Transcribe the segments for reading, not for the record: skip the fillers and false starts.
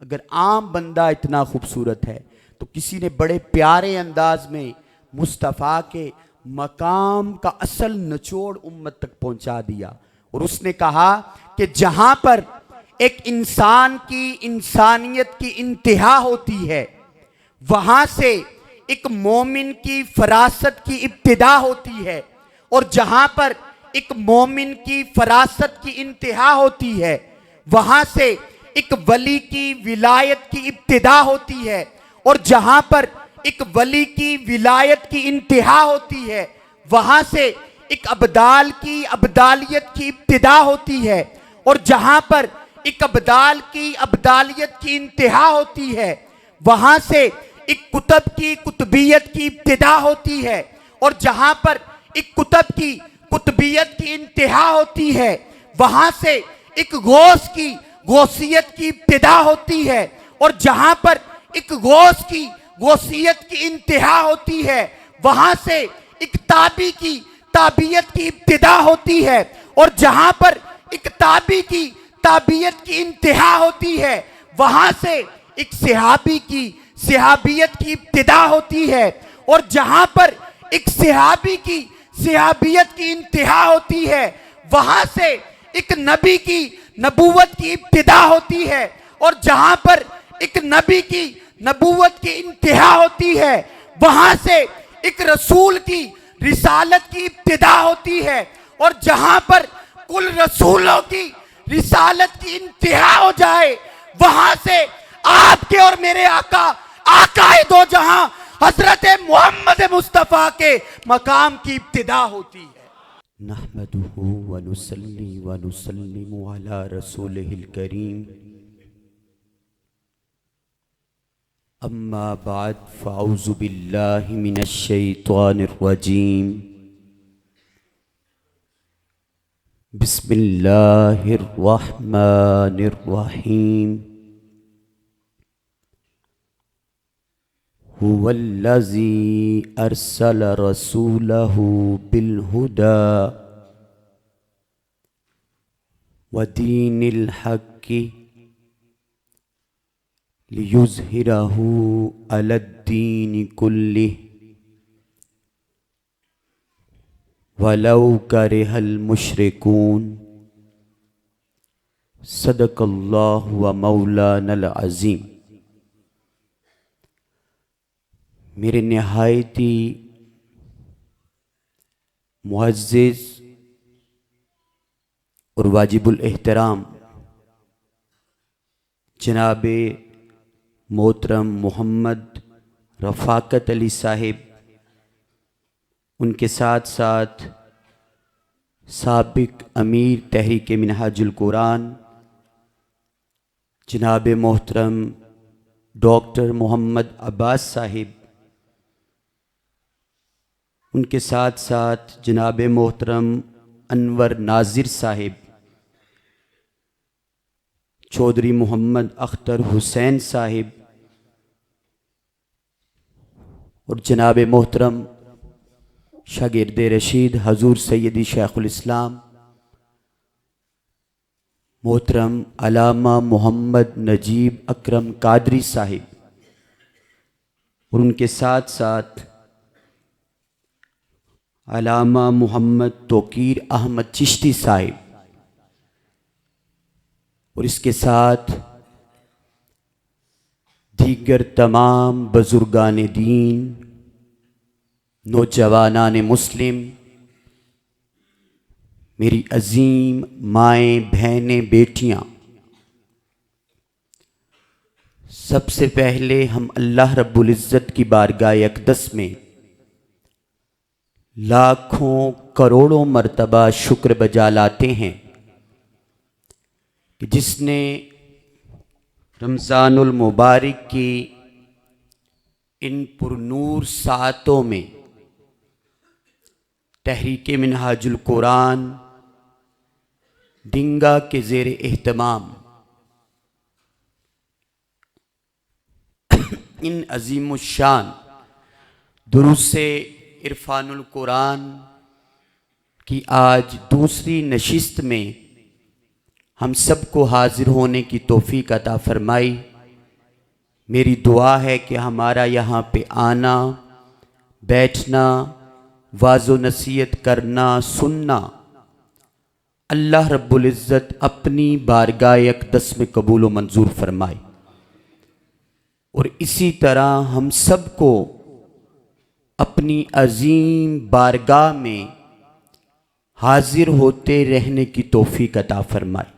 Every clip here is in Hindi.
अगर आम बंदा इतना खूबसूरत है तो किसी ने बड़े प्यारे अंदाज में मुस्तफ़ा के मकाम का असल निचोड़ उम्मत तक पहुंचा दिया। और उसने कहा कि जहां पर एक इंसान की इंसानियत की इंतहा होती है, वहां से एक मोमिन की फरासत की इब्तिदा होती है, और जहां पर एक मोमिन की फरासत की इंतहा होती है, वहां से एक वली की विलायत की इब्तिदा होती है, और जहां पर एक वली की विलायत की इंतहा होती है, वहां से एक अब्दाल की अब्दालियत की इब्तिदा होती है, और जहां पर एक अब्दाल की अब्दालियत की इंतहा होती है, वहां से एक कुतब की कुतबियत की इब्तिदा होती है, और जहां पर एक कुतब की कुतबियत की इंतहा होती है, वहां से एक गौस की गौसियत की इब्तिदा होती है, और जहां पर एक गौस की गौसियत की इंतहा होती है, वहां से एक ताबी की ताबियत की इब्तिदा होती है, और जहां पर एक ताबी की ताबियत की इंतहा होती है, वहां से एक सहाबी की सहाबियत की इब्तिदा होती है, और जहां पर एक सहाबी की सहाबियत की इंतहा होती है, वहां से एक नबी की नबूवत की इब्तिदा होती है, और जहां पर एक नबी की नबूवत की इंतहा होती है, वहां से एक रसूल की रिसालत की इब्तिदा होती है, और जहां पर कुल रसूलों की रिसालत की इंतहा हो जाए, वहां से आपके और मेरे आका आकाए दो जहां हजरत मोहम्मद मुस्तफ़ा के मकाम की इब्तिदा होती है। नहमदुहु व नुसल्ली व नुसल्लिमु अला रसूलिहिल करीम, अम्मा बाद फ़अऊज़ु बिल्लाहि मिनश शैतानिर रजीम, बिस्मिल्लाहिर रहमानिर रहीम। हुवल्लज़ी अरसल रसूलहु बिल हुदा व दीनिल हक़्क़ि लियुज़हिरहु अलद्दीनि कुल्लिहि वलौ करिहल मुशरिकून। सदक़ल्लाहु व मौलानल अज़ीम। मेरे निहायती मुअज़्ज़िज़ और वाजिबुल एहतराम जनाबे मोहतरम मोहम्मद रफ़ाकत अली साहिब, उनके साथ साथ साबिक अमीर तहरीक मिनहाजुल कुरान जनाबे मोहतरम डॉक्टर मोहम्मद अब्बास साहिब, उनके साथ साथ जनाबे मोहतरम अनवर नाजिर साहिब, चौधरी मोहम्मद अख्तर हुसैन साहिब, और जनाब मोहतरम शागिर्द रशीद हजूर सैयदी शेखुल इस्लाम मोहतरम अलामा मोहम्मद नजीब अकरम कादरी साहिब, और उनके साथ साथ अलामा मोहम्मद तौकीर अहमद चिश्ती साहिब, और इसके साथ दीगर तमाम बुजुर्गान दीन, नौजवानान मुस्लिम, मेरी अजीम माएँ बहनें बेटियाँ, सबसे पहले हम अल्लाह रब्बुल इज़्ज़त की बारगाह अक़दस में लाखों करोड़ों मर्तबा शुक्र बजा लाते हैं कि जिसने रमज़ानुल मुबारक की इन पुरनूर सातों में तहरीक मिनहाजुल कुरान डिंगा के ज़ेर एहतमाम इन अज़ीमुश्शान दुरूसे इरफानुल कुरान की आज दूसरी नशिस्त में हम सबको हाजिर होने की तौफीक अता फरमाई। मेरी दुआ है कि हमारा यहाँ पे आना, बैठना, वाज़ो नसीहत करना, सुनना अल्लाह रब्बुल इज़्ज़त अपनी बारगाह अक़दस में कबूल व मंजूर फरमाए। और इसी तरह हम सबको अपनी अजीम बारगाह में हाजिर होते रहने की तौफीक अता फरमाए।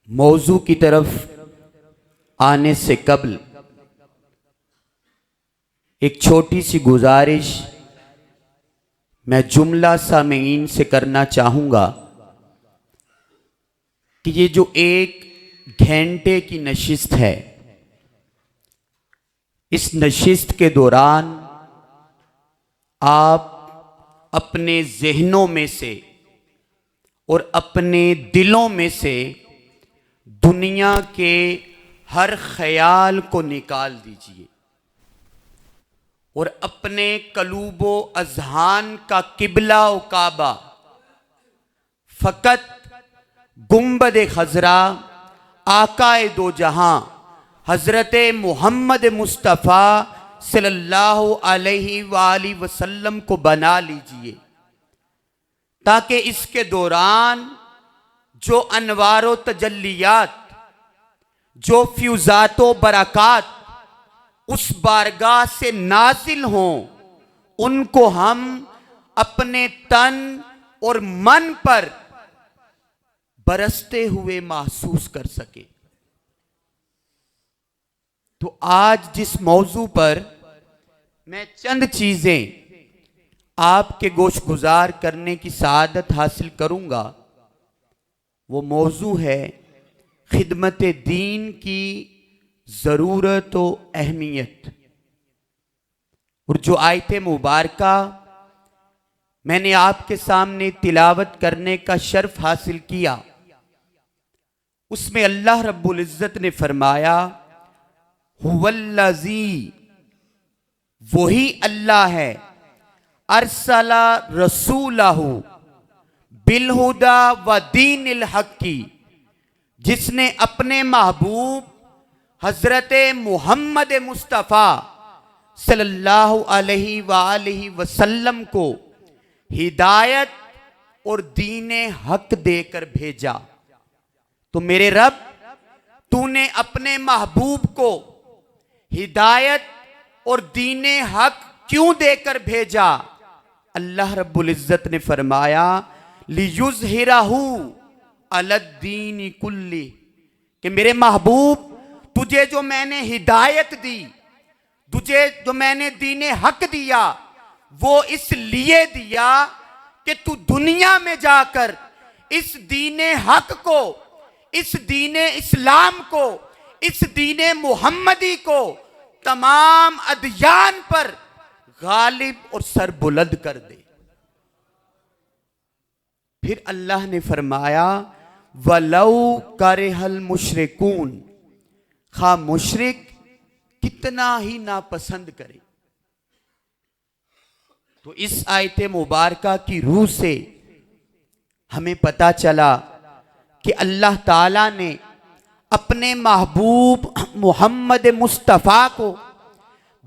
मौजू की तरफ आने से कबल एक छोटी सी गुजारिश मैं जुमला सामीन से करना चाहूँगा कि ये जो 1 घंटे की नशिस्त है, इस नशिस्त के दौरान आप अपने ज़हनों में से और अपने दिलों में से दुनिया के हर ख्याल को निकाल दीजिए और अपने कलूबो अज़हान का किबला व काबा फ़कत गुंबद खज़रा आकाए दो जहां हज़रत मोहम्मद मुस्तफ़ा सल्लल्लाहु अलैहि वसल्लम को बना लीजिए, ताकि इसके दौरान जो अनवारो तजल्लियात, जो फ्यूज़ातो बरक़ात उस बारगाह से नाजिल हों, उनको हम अपने तन और मन पर बरसते हुए महसूस कर सके। तो आज जिस मौजू पर मैं चंद चीज़ें आपके गोशगुजार करने की सआदत हासिल करूँगा, वो मौजू है खिदमत दीन की ज़रूरत व अहमियत। और जो आयत मुबारका मैंने आपके सामने तिलावत करने का शर्फ हासिल किया, उसमें अल्लाह रब्बुल इज़्ज़त ने फरमाया, हुवल्लज़ी, वही अल्लाह है, अरसला रसूलहू बिलहुदा व दीनिल हक़्क़ी, जिसने अपने महबूब हज़रत मोहम्मद मुस्तफ़ा सल्लल्लाहु अलैहि वसल्लम को हिदायत और दीने हक देकर भेजा। तो मेरे रब, तूने अपने महबूब को हिदायत और दीने हक क्यों देकर भेजा? अल्लाह रब्बुल इज़्ज़त ने फरमाया, लियुज़हिरहू अलद्दीनि कुल्ली, कि मेरे महबूब, तुझे जो मैंने हिदायत दी, तुझे जो मैंने दीने हक दिया, वो इसलिए दिया कि तू दुनिया में जाकर इस दीने हक को, इस दीने इस्लाम को, इस दीने मुहम्मदी को तमाम अदयान पर गालिब और सरबुलंद कर दे। फिर अल्लाह ने फरमाया, वलौ करेहल मुशरिकून, खा मुशरिक कितना ही नापसंद करे। तो इस आयत मुबारका की रूह से हमें पता चला कि अल्लाह ताला ने अपने महबूब मोहम्मद मुस्तफ़ा को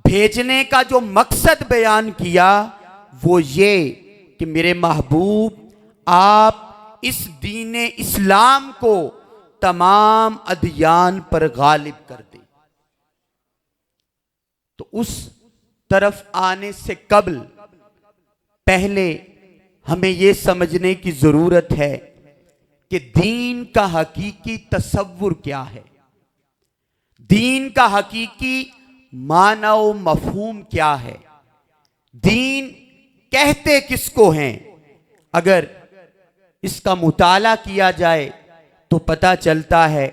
भेजने का जो मकसद बयान किया, वो ये कि मेरे महबूब, आप इस दीने इस्लाम को तमाम अदयान पर गालिब कर दे। तो उस तरफ आने से कबल पहले हमें यह समझने की जरूरत है कि दीन का हकीकी तसव्वुर क्या है, दीन का हकीकी मानव मफहूम क्या है, दीन कहते किसको हैं। अगर इसका मुताला किया जाए तो पता चलता है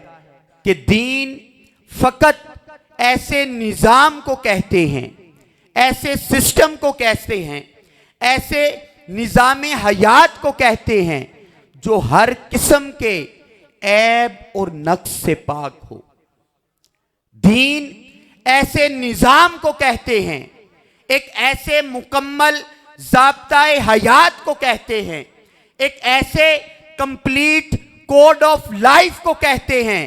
कि दीन फकत ऐसे निज़ाम को कहते हैं, ऐसे सिस्टम को कहते हैं, ऐसे निज़ाम हयात को कहते हैं जो हर किस्म के ऐब और नक्स से पाक हो। दीन ऐसे निज़ाम को कहते हैं, एक ऐसे मुकम्मल ज़ाब्ताए हयात को कहते हैं, एक ऐसे कंप्लीट कोड ऑफ लाइफ को कहते हैं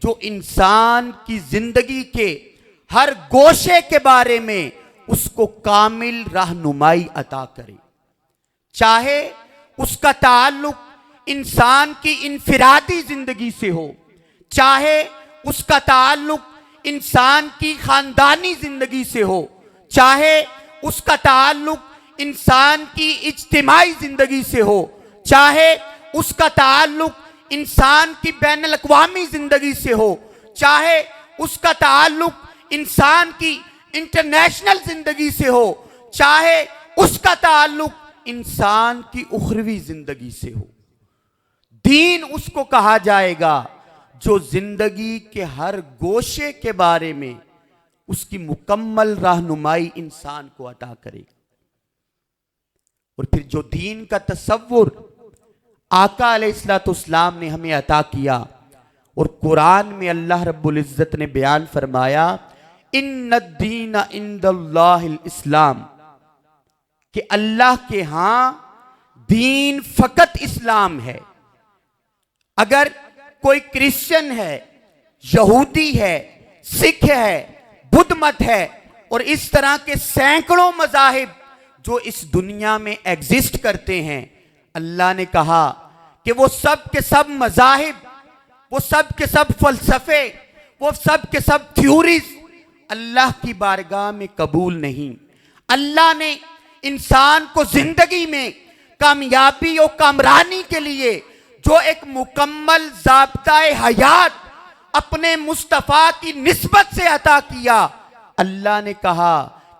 जो इंसान की जिंदगी के हर गोशे के बारे में उसको कामिल रहनुमाई अता करे, चाहे उसका ताल्लुक इंसान की इनफिरादी जिंदगी से हो, चाहे उसका ताल्लुक इंसान की खानदानी जिंदगी से हो, चाहे उसका ताल्लुक इंसान की इज्तिमाई जिंदगी से हो, चाहे उसका ताल्लुक इंसान की बैनुल अक़वामी जिंदगी से हो, चाहे उसका ताल्लुक इंसान की इंटरनेशनल जिंदगी से हो, चाहे उसका ताल्लुक इंसान की उखरवी जिंदगी से हो। दीन उसको कहा जाएगा जो जिंदगी के हर गोशे के बारे में उसकी मुकम्मल रहनुमाई इंसान को अता करेगा। और फिर जो दीन का तसव्वुर आका अलैहिस्सलाम ने हमें अता किया, और कुरान में अल्लाह रब्बुल इज्जत ने बयान फरमाया, इन्नद्दीन इंदल्लाहिल इस्लाम, कि अल्लाह के यहां दीन फकत इस्लाम है। अगर कोई क्रिश्चियन है, यहूदी है, सिख है, बुद्ध मत है और इस तरह के सैकड़ों मज़ाहिब जो इस दुनिया में एग्जिस्ट करते हैं, अल्लाह ने कहा कि वो सब के सब मज़ाहिब, वो सब के सब फलसफे, वो सब के सब थ्योरीज अल्लाह की बारगाह में कबूल नहीं। अल्लाह ने इंसान को जिंदगी में कामयाबी और कामरानी के लिए जो एक मुकम्मल ज़ाब्ता-ए हयात अपने मुस्तफ़ा की निस्बत से अता किया, अल्लाह ने कहा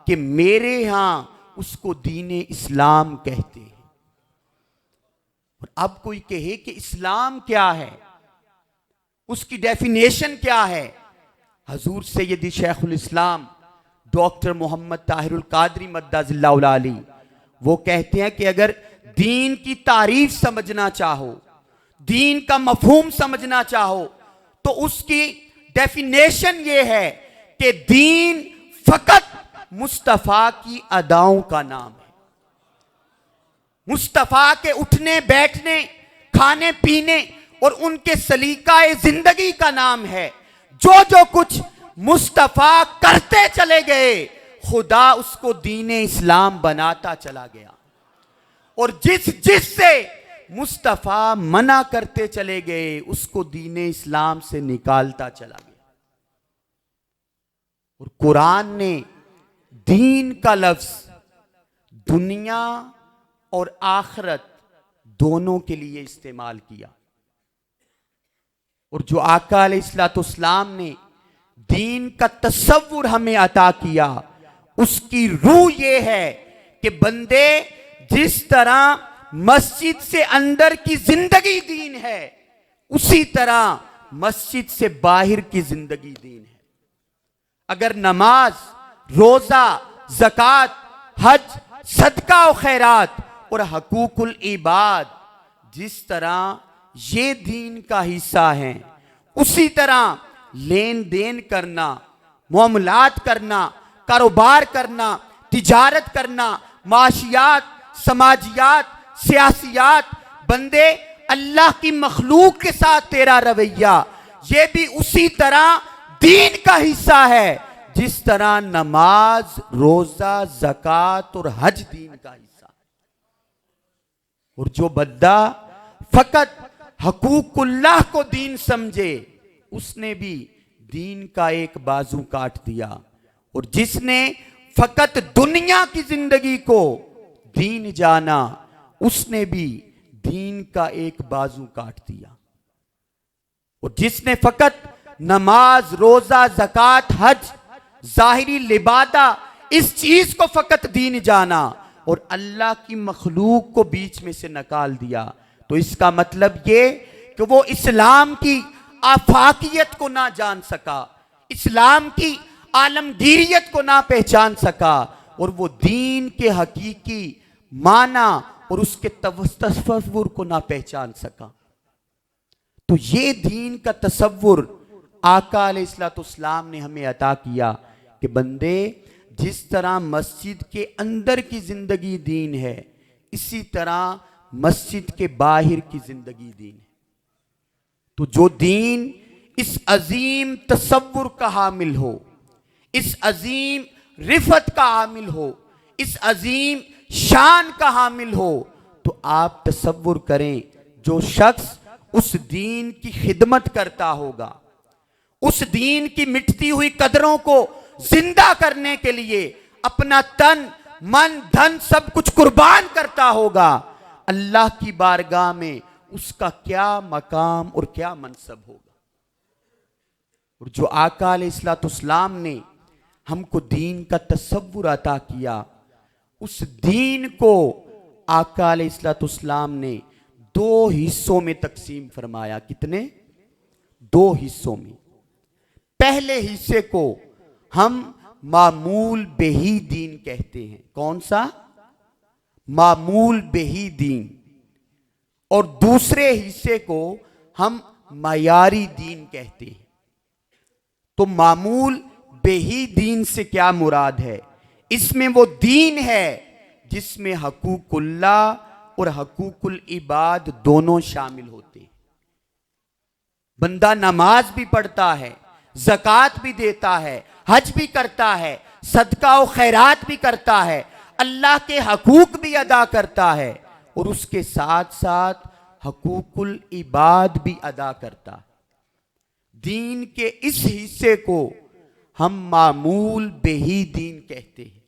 कि मेरे यहां उसको दीन इस्लाम कहते हैं। और अब कोई कहे कि इस्लाम क्या है, उसकी डेफिनेशन क्या है, हजूर सैयदी शेखुल इस्लाम डॉक्टर मोहम्मद ताहिरुल कादरी मद्दाजिल्लाहुल आली वो कहते हैं कि अगर दीन की तारीफ समझना चाहो, दीन का मफहूम समझना चाहो, तो उसकी डेफिनेशन ये है कि दीन फकत मुस्तफ़ा की अदाओं का नाम है। मुस्तफ़ा के उठने बैठने, खाने पीने और उनके सलीकाए जिंदगी का नाम है। जो जो कुछ मुस्तफ़ा करते चले गए, खुदा उसको दीन इस्लाम बनाता चला गया, और जिससे मुस्तफ़ा मना करते चले गए उसको दीन इस्लाम से निकालता चला गया। और कुरान ने दीन का लफ्ज दुनिया और आखिरत दोनों के लिए इस्तेमाल किया। और जो आका अलैहिस्सलाम ने दीन का तसव्वुर हमें अता किया, उसकी रूह ये है कि बंदे जिस तरह मस्जिद से अंदर की जिंदगी दीन है, उसी तरह मस्जिद से बाहर की जिंदगी दीन है। अगर नमाज, रोजा, ज़कात, हज, सदका और खैरात और हकूकुल इबाद जिस तरह ये दीन का हिस्सा है, उसी तरह लेन देन करना, मामलात करना, कारोबार करना, तिजारत करना, माशियात, समाजियात, सियासियात, बंदे अल्लाह की मखलूक के साथ तेरा रवैया, ये भी उसी तरह दीन का हिस्सा है जिस तरह नमाज, रोजा, ज़कात और हज दीन का हिस्सा। और जो बंदा फकत हकूकुल्लाह को दीन समझे, उसने भी दीन का एक बाजू काट दिया। और जिसने फकत दुनिया की जिंदगी को दीन जाना, उसने भी दीन का एक बाजू काट दिया। और जिसने फकत नमाज, रोजा, ज़कात, हज, जाहिरी लिबादा, इस चीज को फकत दीन जाना और अल्लाह की मखलूक को बीच में से निकाल दिया, तो इसका मतलब ये कि वो इस्लाम की आफाकियत को ना जान सका, इस्लाम की आलमगीरियत को ना पहचान सका, और वो दीन के हकीकी माना और उसके तसव्वुर को ना पहचान सका। तो ये दीन का तसव्वुर आका अलैहिस्सलाम ने हमें अता किया कि बंदे जिस तरह मस्जिद के अंदर की जिंदगी दीन है, इसी तरह मस्जिद के बाहर की जिंदगी दीन है। तो जो दीन इस अजीम तसव्वुर का हामिल हो, इस अजीम रिफत का हामिल हो, इस अजीम शान का हामिल हो, तो आप तसव्वुर करें जो शख्स उस दीन की खिदमत करता होगा, उस दीन की मिटती हुई कदरों को जिंदा करने के लिए अपना तन मन धन सब कुछ कुर्बान करता होगा, अल्लाह की बारगाह में उसका क्या मकाम और क्या मनसब होगा। और जो आका अलैहिस्सलाम ने हमको दीन का तसव्वुर अता किया, उस दीन को आका अलैहिस्सलाम ने 2 हिस्सों में तकसीम फरमाया। कितने? 2 हिस्सों में। पहले हिस्से को हम मामूल बेही दीन कहते हैं। कौन सा? मामूल बेही दीन। और दूसरे हिस्से को हम मयारी दीन कहते हैं। तो मामूल बेही दीन से क्या मुराद है? इसमें वो दीन है जिसमें हकूकुल्लाह और हकूकुल इबाद दोनों शामिल होते हैं। बंदा नमाज भी पढ़ता है, ज़कात भी देता है, हज भी करता है, सदका और खैरात भी करता है, अल्लाह के हकूक भी अदा करता है, और उसके साथ साथ हकूकुल इबाद भी अदा करता है। दीन के इस हिस्से को हम मामूल बेही दीन कहते हैं।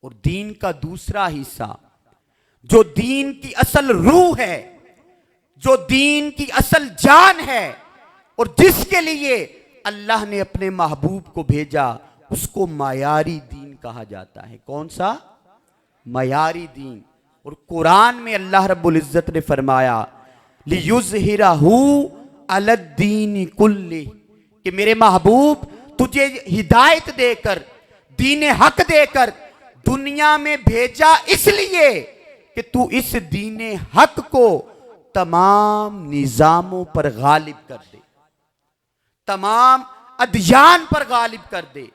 और दीन का दूसरा हिस्सा जो दीन की असल रूह है, जो दीन की असल जान है, और जिसके लिए अल्लाह ने अपने महबूब को भेजा, उसको मयारी दीन कहा जाता है। कौन सा? मयारी दीन। और कुरान में अल्लाह रब्बुल इज्जत ने फरमाया लियुज़हिरहू अलद्दीन कुल्ली, कि मेरे महबूब तुझे हिदायत देकर, दीन हक देकर दुनिया में भेजा इसलिए कि तू इस दीन हक को तमाम निजामों पर गालिब कर दे, तमाम अदयान पर गालिब कर दे,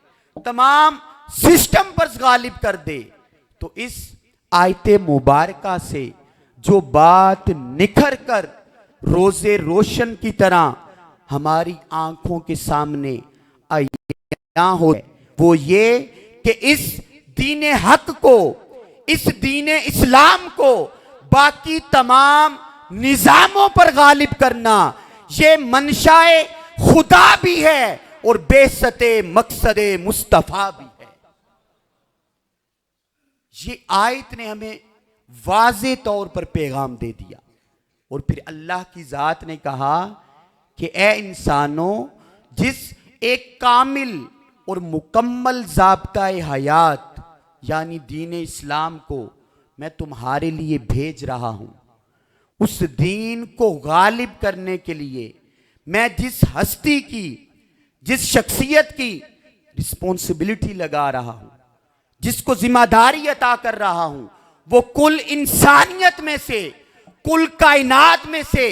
तमाम सिस्टम पर गालिब कर दे। तो इस आयते मुबारका से जो बात निखर कर रोजे रोशन की तरह हमारी आंखों के सामने आया हो, वो ये कि इस दीन हक को, इस दीन इस्लाम को बाकी तमाम निजामों पर गालिब करना, ये मंशाए खुदा भी है और बेसते मकसदे मुस्तफा भी है। ये आयत ने हमें वाज़े तौर पर पैगाम दे दिया। और फिर अल्लाह की जात ने कहा कि ए इंसानों, जिस एक कामिल और मुकम्मल ज़ाब्ता-ए हयात यानी दीन इस्लाम को मैं तुम्हारे लिए भेज रहा हूं, उस दीन को गालिब करने के लिए मैं जिस हस्ती की, जिस शख्सियत की रिस्पॉन्सिबिलिटी लगा रहा हूं, जिसको जिम्मेदारी अता कर रहा हूं, वो कुल इंसानियत में से, कुल कायनात में से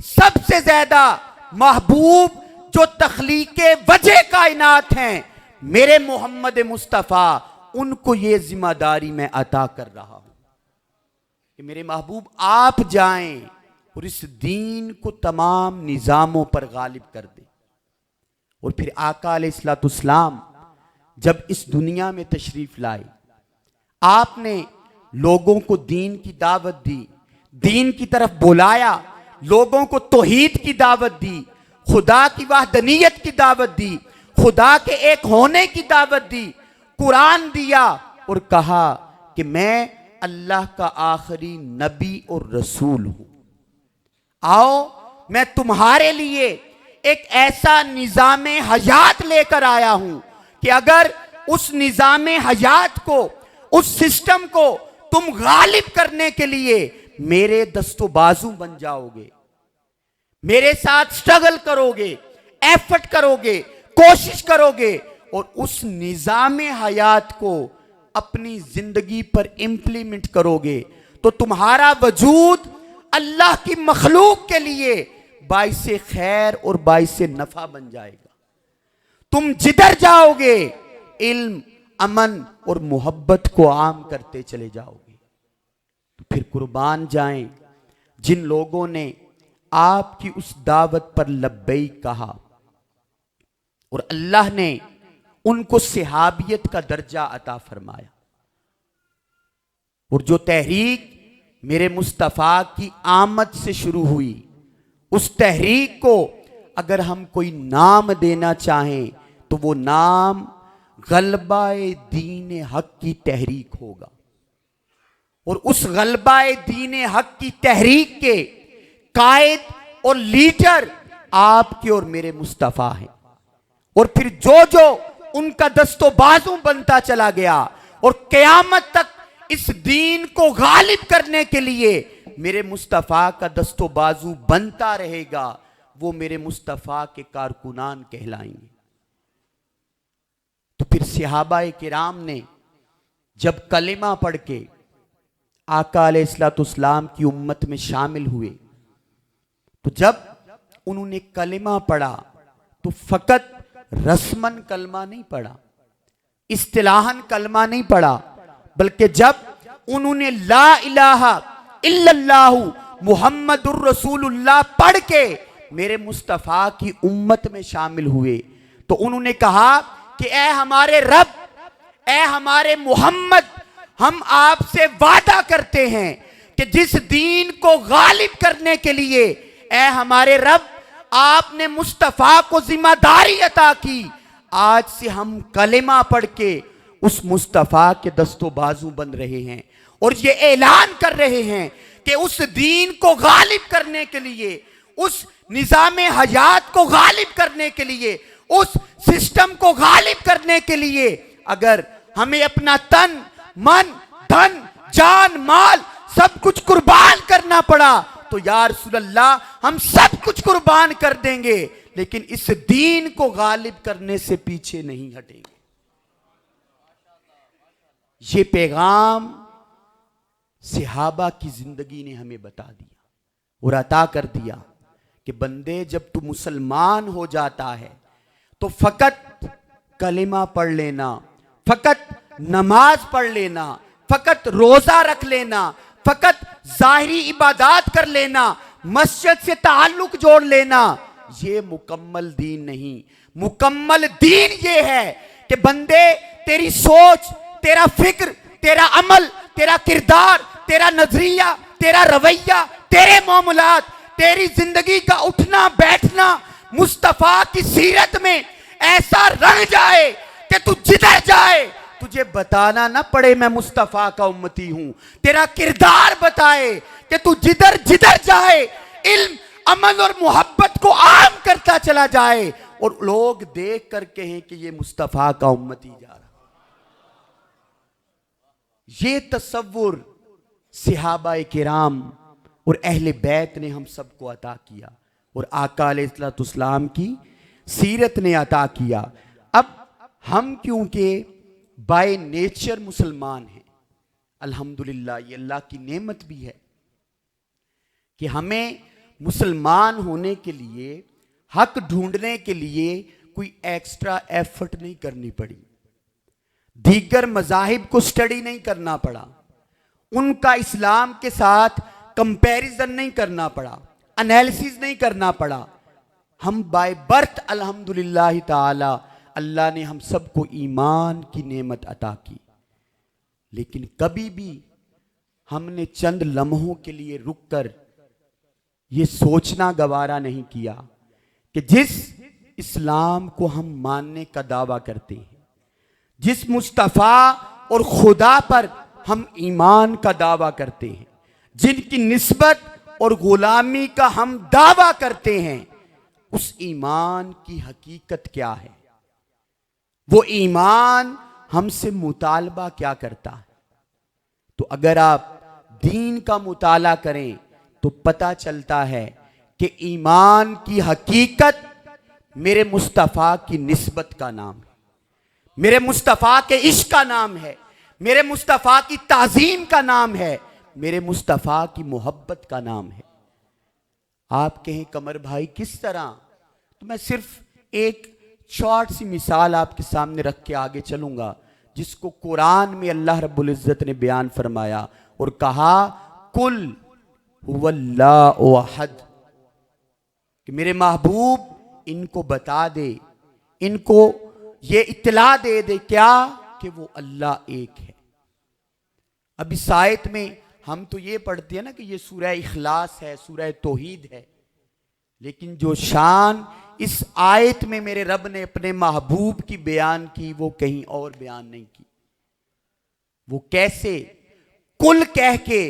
सबसे ज्यादा महबूब जो तख्लीके वजह कायनात हैं, मेरे मोहम्मद मुस्तफ़ा, उनको ये जिम्मेदारी मैं अता कर रहा हूं कि मेरे महबूब आप जाएं और इस दीन को तमाम निजामों पर गालिब कर दे। और फिर आका अलैहिस्सलाम जब इस दुनिया में तशरीफ लाए, आपने लोगों को दीन की दावत दी, दीन की तरफ बुलाया, लोगों को तौहीद की दावत दी, खुदा की वहदनीयत की दावत दी, खुदा के एक होने की दावत दी, कुरान दिया और कहा कि मैं अल्लाह का आखिरी नबी और रसूल हूं। आओ मैं तुम्हारे लिए एक ऐसा निजामे हयात लेकर आया हूं कि अगर उस निजामे हयात को, उस सिस्टम को तुम गालिब करने के लिए मेरे दस्तो बाजू बन जाओगे, मेरे साथ स्ट्रगल करोगे, एफर्ट करोगे, कोशिश करोगे और उस निजामे हयात को अपनी जिंदगी पर इंप्लीमेंट करोगे, तो तुम्हारा वजूद अल्लाह की मखलूक के लिए बाइसे खैर और बाइसे नफा बन जाएगा। तुम जिधर जाओगे इल्म, अमन और मोहब्बत को आम करते चले जाओगे। तो फिर कुर्बान जाएं जिन लोगों ने आपकी उस दावत पर लब्बैक कहा और अल्लाह ने उनको सहाबियत का दर्जा अता फरमाया। और जो तहरीक मेरे मुस्तफ़ा की आमद से शुरू हुई, उस तहरीक को अगर हम कोई नाम देना चाहें तो वो नाम गलबाए दीन हक की तहरीक होगा। और उस गलबाए दीन हक की तहरीक के कायद और लीडर आपके और मेरे मुस्तफ़ा हैं। और फिर जो जो उनका दस्तो बाजू बनता चला गया और क़यामत तक इस दीन को गालिब करने के लिए मेरे मुस्तफ़ा का दस्तो बाजू बनता रहेगा, वो मेरे मुस्तफ़ा के कारकुनान कहलाएंगे। तो फिर सहाबाए किराम ने जब कलिमा पढ़ के आका अलैहिस्सलाम की उम्मत में शामिल हुए, तो जब उन्होंने कलिमा पढ़ा तो फकत रस्मन कलमा नहीं पढ़ा, इस्तिलाहन कलमा नहीं पढ़ा, बल्कि जब उन्होंने ला इलाहा इल्लल्लाहु मुहम्मदुर रसूलुल्लाह पढ़ के मेरे मुस्तफ़ा की उम्मत में शामिल हुए, तो उन्होंने कहा कि ए हमारे रब, ए हमारे मोहम्मद, हम आपसे वादा करते हैं कि जिस दीन को गालिब करने के लिए ए हमारे रब आपने मुस्तफ़ा को जिम्मेदारी अता की, आज से हम कलेमा पढ़ के उस मुस्तफ़ा के दस्तो बाजू बन रहे हैं और ये ऐलान कर रहे हैं कि उस दीन को गालिब करने के लिए, उस निज़ाम हयात को गालिब करने के लिए, उस सिस्टम को गालिब करने के लिए अगर हमें अपना तन मन धन जान माल सब कुछ कुर्बान करना पड़ा तो या रसूलल्लाह हम सब कुछ कुर्बान कर देंगे, लेकिन इस दीन को गालिब करने से पीछे नहीं हटेंगे। ये पैगाम सहाबा की जिंदगी ने हमें बता दिया और अता कर दिया कि बंदे जब तू मुसलमान हो जाता है तो फकत कलिमा पढ़ लेना, फकत नमाज पढ़ लेना, फकत रोजा रख लेना, फकत जाहिरी इबादत कर लेना, मस्जिद से ताल्लुक जोड़ लेना, ये मुकम्मल दीन नहीं। मुकम्मल दीन ये है कि बंदे तेरी सोच, तेरा फिक्र, तेरा अमल, तेरा किरदार, तेरा नजरिया, तेरा रवैया, तेरे मामलात, तेरी जिंदगी का उठना बैठना मुस्तफ़ा की सीरत में ऐसा रंग जाए कि तू जिधर जाए तुझे बताना ना पड़े मैं मुस्तफ़ा का उम्मती हूं। तेरा किरदार बताए कि तू जिधर जिधर जाए इल्म अमल और मोहब्बत को आम करता चला जाए और लोग देख कर कहें कि ये मुस्तफ़ा का उम्मती जा रहा। ये तसव्वुर सहाबाए किराम और अहले बैत ने हम सबको अता किया और आका अलैहिस्सलाम की सीरत ने अता किया। अब हम क्योंकि बाय नेचर मुसलमान हैं, अल्हम्दुलिल्लाह ये अल्लाह की नेमत भी है कि हमें मुसलमान होने के लिए, हक ढूंढने के लिए कोई एक्स्ट्रा एफर्ट नहीं करनी पड़ी, दीगर मज़ाहिब को स्टडी नहीं करना पड़ा, उनका इस्लाम के साथ कंपैरिजन नहीं करना पड़ा, एनालिसिस नहीं करना पड़ा। हम बाय बर्थ अल्हम्दुलिल्लाह ताला अल्लाह ने हम सबको ईमान की नेमत अता की, लेकिन कभी भी हमने चंद लम्हों के लिए रुककर ये सोचना गवारा नहीं किया कि जिस इस्लाम को हम मानने का दावा करते हैं, जिस मुस्तफ़ा और खुदा पर हम ईमान का दावा करते हैं, जिनकी निस्बत और गुलामी का हम दावा करते हैं, उस ईमान की हकीकत क्या है, वो ईमान हमसे मुतालबा क्या करता है। तो अगर आप दीन का मुताला करें तो पता चलता है कि ईमान की हकीकत मेरे मुस्तफ़ा की निस्बत का नाम है, मेरे मुस्तफ़ा के इश्क का नाम है, मेरे मुस्तफ़ा की ताज़ीम का नाम है, मेरे मुस्तफ़ा की मोहब्बत का नाम है। आप कहें कमर भाई किस तरह, तो मैं सिर्फ एक शॉर्ट सी मिसाल आपके सामने रख के आगे चलूंगा, जिसको कुरान में अल्लाह रब्बुल इज़्ज़त ने बयान फरमाया और कहा कुल हुवल्लाहु अहद, कि मेरे महबूब इनको बता दे, इनको ये इत्तला दे दे क्या कि वो अल्लाह एक है। अब इस आयत में हम तो ये पढ़ते हैं ना कि ये सूरह इखलास है, सूरह तौहीद है, लेकिन जो शान इस आयत में मेरे रब ने अपने महबूब की बयान की वो कहीं और बयान नहीं की। वो कैसे? कुल कह के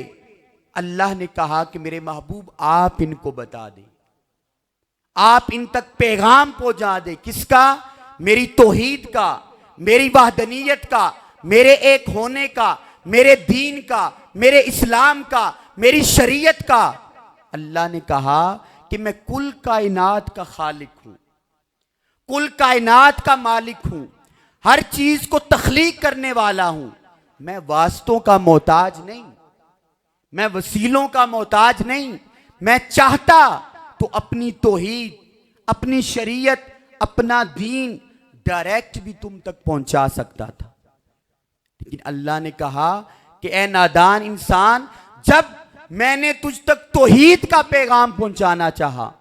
अल्लाह ने कहा कि मेरे महबूब आप इनको बता दें, आप इन तक पैगाम पहुंचा दे। किसका? मेरी तौहीद का, मेरी वहदनीयत का, मेरे एक होने का, मेरे दीन का, मेरे इस्लाम का, मेरी शरीयत का। अल्लाह ने कहा कि मैं कुल कायनात का खालिक हूं, कुल कायनात का मालिक हूं, हर चीज को तख्लीक करने वाला हूं। मैं वास्तों का मोहताज नहीं, मैं वसीलों का मोहताज नहीं। मैं चाहता तो अपनी तौहीद, अपनी शरीयत, अपना दीन डायरेक्ट भी तुम तक पहुंचा सकता था, लेकिन अल्लाह ने कहा कि ए नादान इंसान, जब मैंने तुझ तक तौहीद का पैगाम पहुंचाना चाहा,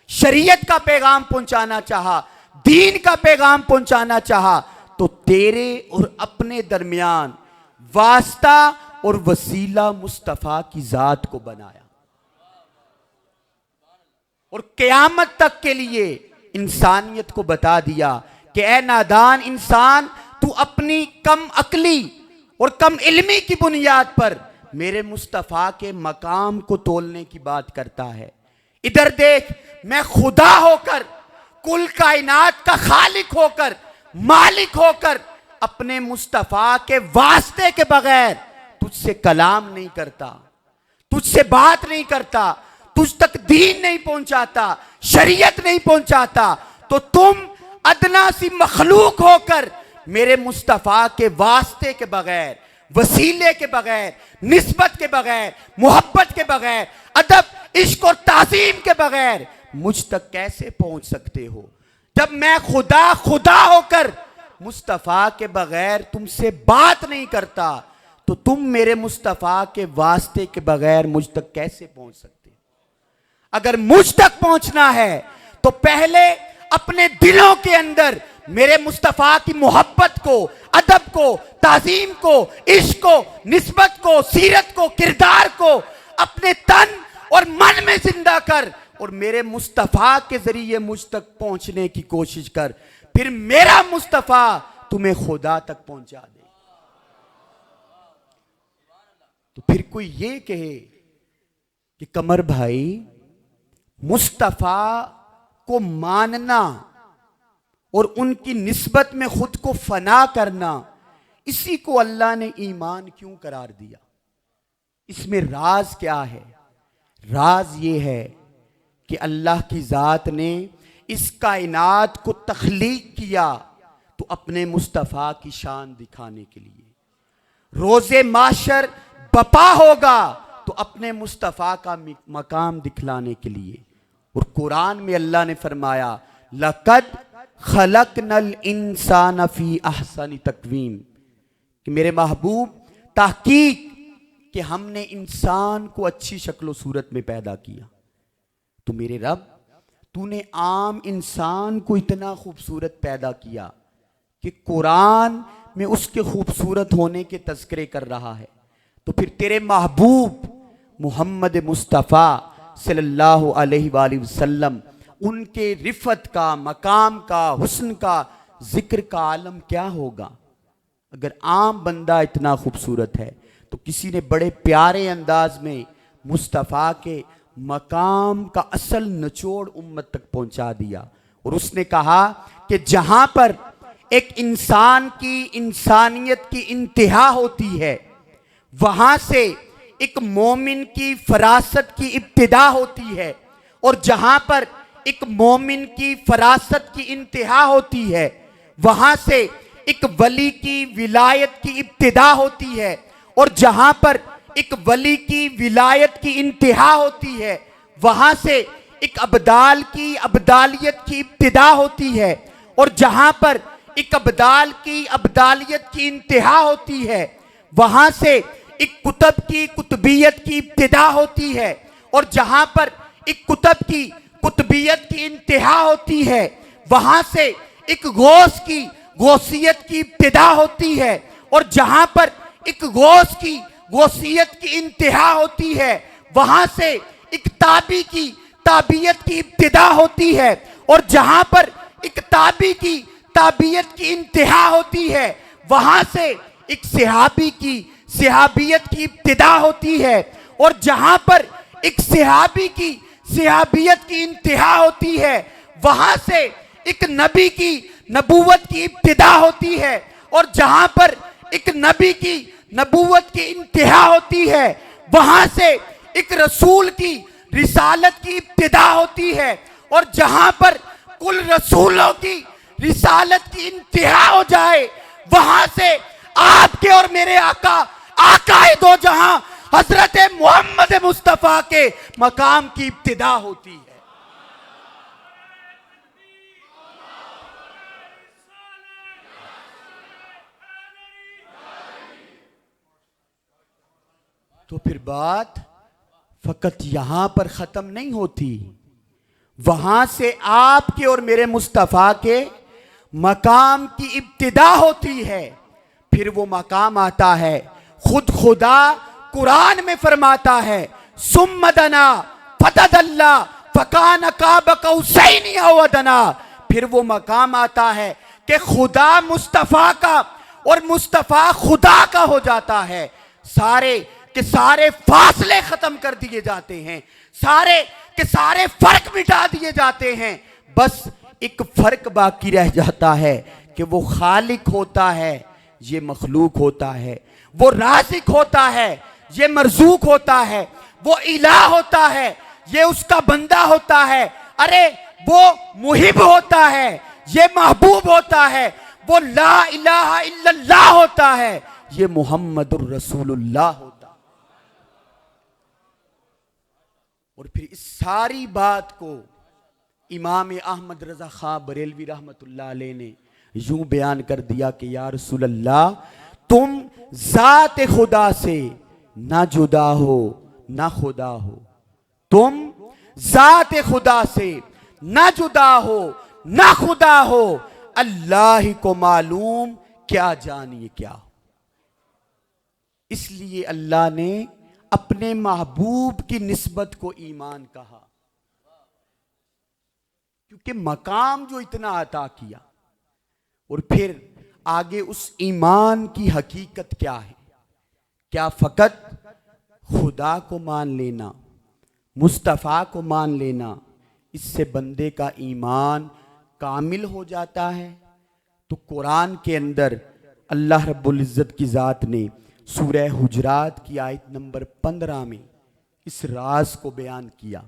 शरीयत का पैगाम पहुंचाना चाहा, दीन का पैगाम पहुंचाना चाहा, तो तेरे और अपने दरमियान वास्ता और वसीला मुस्तफा की जात को बनाया और क़यामत तक के लिए इंसानियत को बता दिया कि ए नादान इंसान, तू अपनी कम अकली और कम इल्मी की बुनियाद पर मेरे मुस्तफ़ा के मकाम को तोलने की बात करता है। इधर देख, मैं खुदा होकर, कुल कायनात का खालिक होकर, मालिक होकर, अपने मुस्तफ़ा के वास्ते के बगैर तुझसे कलाम नहीं करता, तुझसे बात नहीं करता, तुझ तक दीन नहीं पहुंचाता, शरीयत नहीं पहुंचाता, तो तुम अदना सी मखलूक होकर मेरे मुस्तफ़ा के वास्ते के बगैर, वसीले के बगैर, निस्बत के बगैर, मोहब्बत के बगैर, अदब, इश्क और ताज़ीम के बगैर मुझ तक कैसे पहुंच सकते हो? जब मैं खुदा खुदा होकर मुस्तफ़ा के बगैर तुमसे बात नहीं करता, तो तुम मेरे मुस्तफ़ा के वास्ते के बगैर मुझ तक कैसे पहुंच सकते हो? अगर मुझ तक पहुंचना है तो पहले अपने दिलों के अंदर मेरे मुस्तफ़ा की मोहब्बत को, अदब को, ताज़ीम को, इश्क को, निस्बत को, सीरत को, किरदार को अपने तन और मन में जिंदा कर और मेरे मुस्तफ़ा के जरिए मुझ तक पहुंचने की कोशिश कर। फिर मेरा मुस्तफ़ा तुम्हें खुदा तक पहुंचा दे। तो फिर कोई ये कहे कि कमर भाई, मुस्तफ़ा को मानना और उनकी निस्बत में खुद को फना करना, इसी को अल्लाह ने ईमान क्यों करार दिया? इसमें राज क्या है? राज ये है कि अल्लाह की ज़ात ने इस कायनात को तख्लीक किया तो अपने मुस्तफ़ा की शान दिखाने के लिए। रोज़े माशर बपा होगा तो अपने मुस्तफ़ा का मकाम दिखलाने के लिए। और कुरान में अल्लाह ने फरमाया, लक़द खलक़नल इंसान फ़ी अहसनि तक़वीम, कि मेरे महबूब, ताहकीक कि हमने इंसान को अच्छी शक्ल सूरत में पैदा किया। तो मेरे रब, तूने आम इंसान को इतना खूबसूरत पैदा किया कि कुरान में उसके खूबसूरत होने के तज़किरे कर रहा है, तो फिर तेरे महबूब मोहम्मद मुस्तफ़ा सल्लल्लाहु अलैहि वसल्लम, उनके रिफ़त का, मकाम का, हुस्न का, जिक्र का आलम क्या होगा? अगर आम बंदा इतना खूबसूरत है तो किसी ने बड़े प्यारे अंदाज में मुस्तफ़ा के मकाम का असल निचोड़ उम्मत तक पहुंचा दिया। और उसने कहा कि जहां पर एक इंसान की इंसानियत की इंतहा होती है, वहां से एक मोमिन की फरासत की इब्तिदा होती है, और जहां पर एक मोमिन की फरासत की इंतहा होती है, वहां से एक वली की विलायत की इब्तिदा होती है, और जहां पर एक वली की विलायत की इंतहा होती है, वहां से एक अब्दाल की अब्दालियत की इब्तिदा होती है, और जहां पर एक अब्दाल की अब्दालियत की इंतहा होती है, वहां से एक कुतब की कुतबियत की इब्तिदा होती है, और जहां पर एक कुतब की कुतबियत की इंतहा होती है, वहां से एक गौस की गौसियत की इब्तिदा होती है, और जहां पर एक गौस की गौसियत की इंतहा होती है, वहां से एक ताबी की ताबियत की इब्तिदा होती है, और जहां पर एक ताबी की ताबियत की इंतहा होती है, वहां से एक सहाबी की सहाबियत की इब्तिदा होती है, और जहां पर एक सहाबी की सहाबियत की इंतहा होती है, वहां से एक नबी की नबूवत की इब्तिदा होती है, और जहां पर एक नबी की नबूवत की इंतहा होती है, वहां से एक रसूल की रिसालत की इब्तिदा होती है, और जहां पर कुल रसूलों की रिसालत की इंतहा हो जाए, वहां से आपके और मेरे आका आकाए दो जहां हजरत मोहम्मद मुस्तफा के मकाम की इब्तिदा होती है। तो फिर बात फकत यहां पर खत्म नहीं होती, वहां से आपके और मेरे मुस्तफा के मकाम की इब्तिदा होती है। फिर वो मकाम आता है, खुद खुदा कुरान में फरमाता है, सुम्मदना फतदल्ला फकान काब कौसैनी औ अदना। फिर वो मकाम आता है कि खुदा मुस्तफा का और मुस्तफा खुदा का हो जाता है, सारे के सारे फासले खत्म कर दिए जाते हैं, सारे के सारे फर्क मिटा दिए जाते हैं, बस एक फर्क बाकी रह जाता है कि वो खालिक होता है, ये मखलूक होता है, वो राज़िक होता है, ये मरज़ूक होता है, वो इलाह होता है, ये उसका बंदा होता है, अरे वो मुहिब होता है, ये महबूब होता है, वो ला इलाहा इल्लल्लाह होता है, ये मुहम्मदुर रसूलुल्लाह होता है। और फिर इस सारी बात को इमाम अहमद रजा खां बरेलवी रहमतुल्लाह अलैह ने यूं बयान कर दिया कि या रसूल अल्लाह, तुम जात खुदा से ना जुदा हो ना खुदा हो, तुम जात खुदा से ना जुदा हो ना खुदा हो, अल्लाह ही को मालूम क्या जानिए क्या हो। इसलिए अल्लाह ने अपने महबूब की निस्बत को ईमान कहा, क्योंकि मकाम जो इतना अता किया। और फिर आगे उस ईमान की हकीकत क्या है? क्या फकत खुदा को मान लेना, मुस्तफ़ा को मान लेना, इससे बंदे का ईमान कामिल हो जाता है? तो कुरान के अंदर अल्लाह रब्बुल इज़्ज़त की ज़ात ने सूरह हुजरात की आयत नंबर 15 में इस राज को बयान किया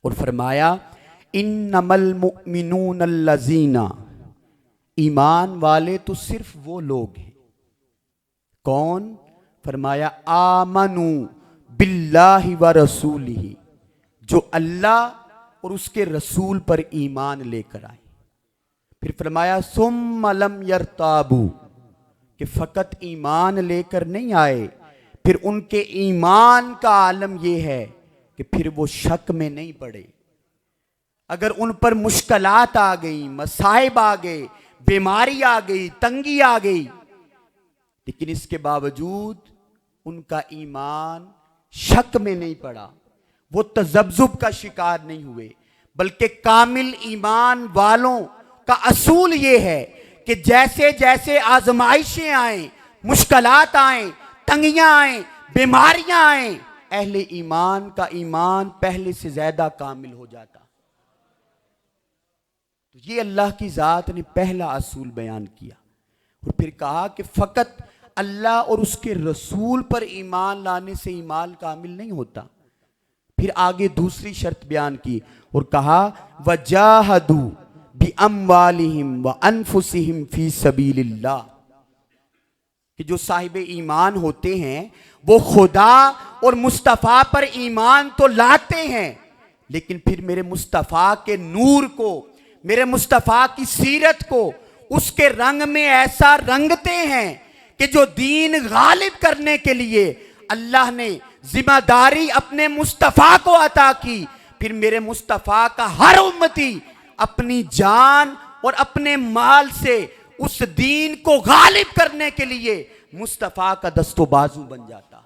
और फरमाया, इन्नमल मुमिनून अल्लज़ीना, ईमान वाले तो सिर्फ वो लोग हैं। कौन? फरमाया आमनू बिल्लाहि व रसूलिही, जो अल्लाह और उसके रसूल पर ईमान लेकर आए। फिर फरमाया सुम्मा लम यरताबू, कि फकत ईमान लेकर नहीं आए, फिर उनके ईमान का आलम यह है कि फिर वो शक में नहीं पड़े। अगर उन पर मुश्किलात आ गई, मसाइब आ गए, बीमारी आ गई, तंगी आ गई, लेकिन इसके बावजूद उनका ईमान शक में नहीं पड़ा, वो तज़ब्ज़ुब का शिकार नहीं हुए। बल्कि कामिल ईमान वालों का असूल ये है कि जैसे जैसे आजमाइशें आए, मुश्किलात आए, तंगियां आए, बीमारियां आए, अहले ईमान का ईमान पहले से ज्यादा कामिल हो जाता। तो ये अल्लाह की ज़ात ने पहला असूल बयान किया। और फिर कहा कि फ़कत अल्लाह और उसके रसूल पर ईमान लाने से ईमान कामिल नहीं होता। फिर आगे दूसरी शर्त बयान की और कहा, वजाहदू बि अम्वालिहिम व अनफुसिहिम फी सबीलिल्लाह, कि जो साहिब ईमान होते हैं वो खुदा और मुस्तफ़ा पर ईमान तो लाते हैं, लेकिन फिर मेरे मुस्तफ़ा के नूर को, मेरे मुस्तफ़ा की सीरत को उसके रंग में ऐसा रंगते हैं कि जो दीन गालिब करने के लिए अल्लाह ने जिम्मेदारी अपने मुस्तफ़ा को अता की, फिर मेरे मुस्तफ़ा का हर उम्मती अपनी जान और अपने माल से उस दीन को गालिब करने के लिए मुस्तफ़ा का दस्तो बाजू बन जाता है।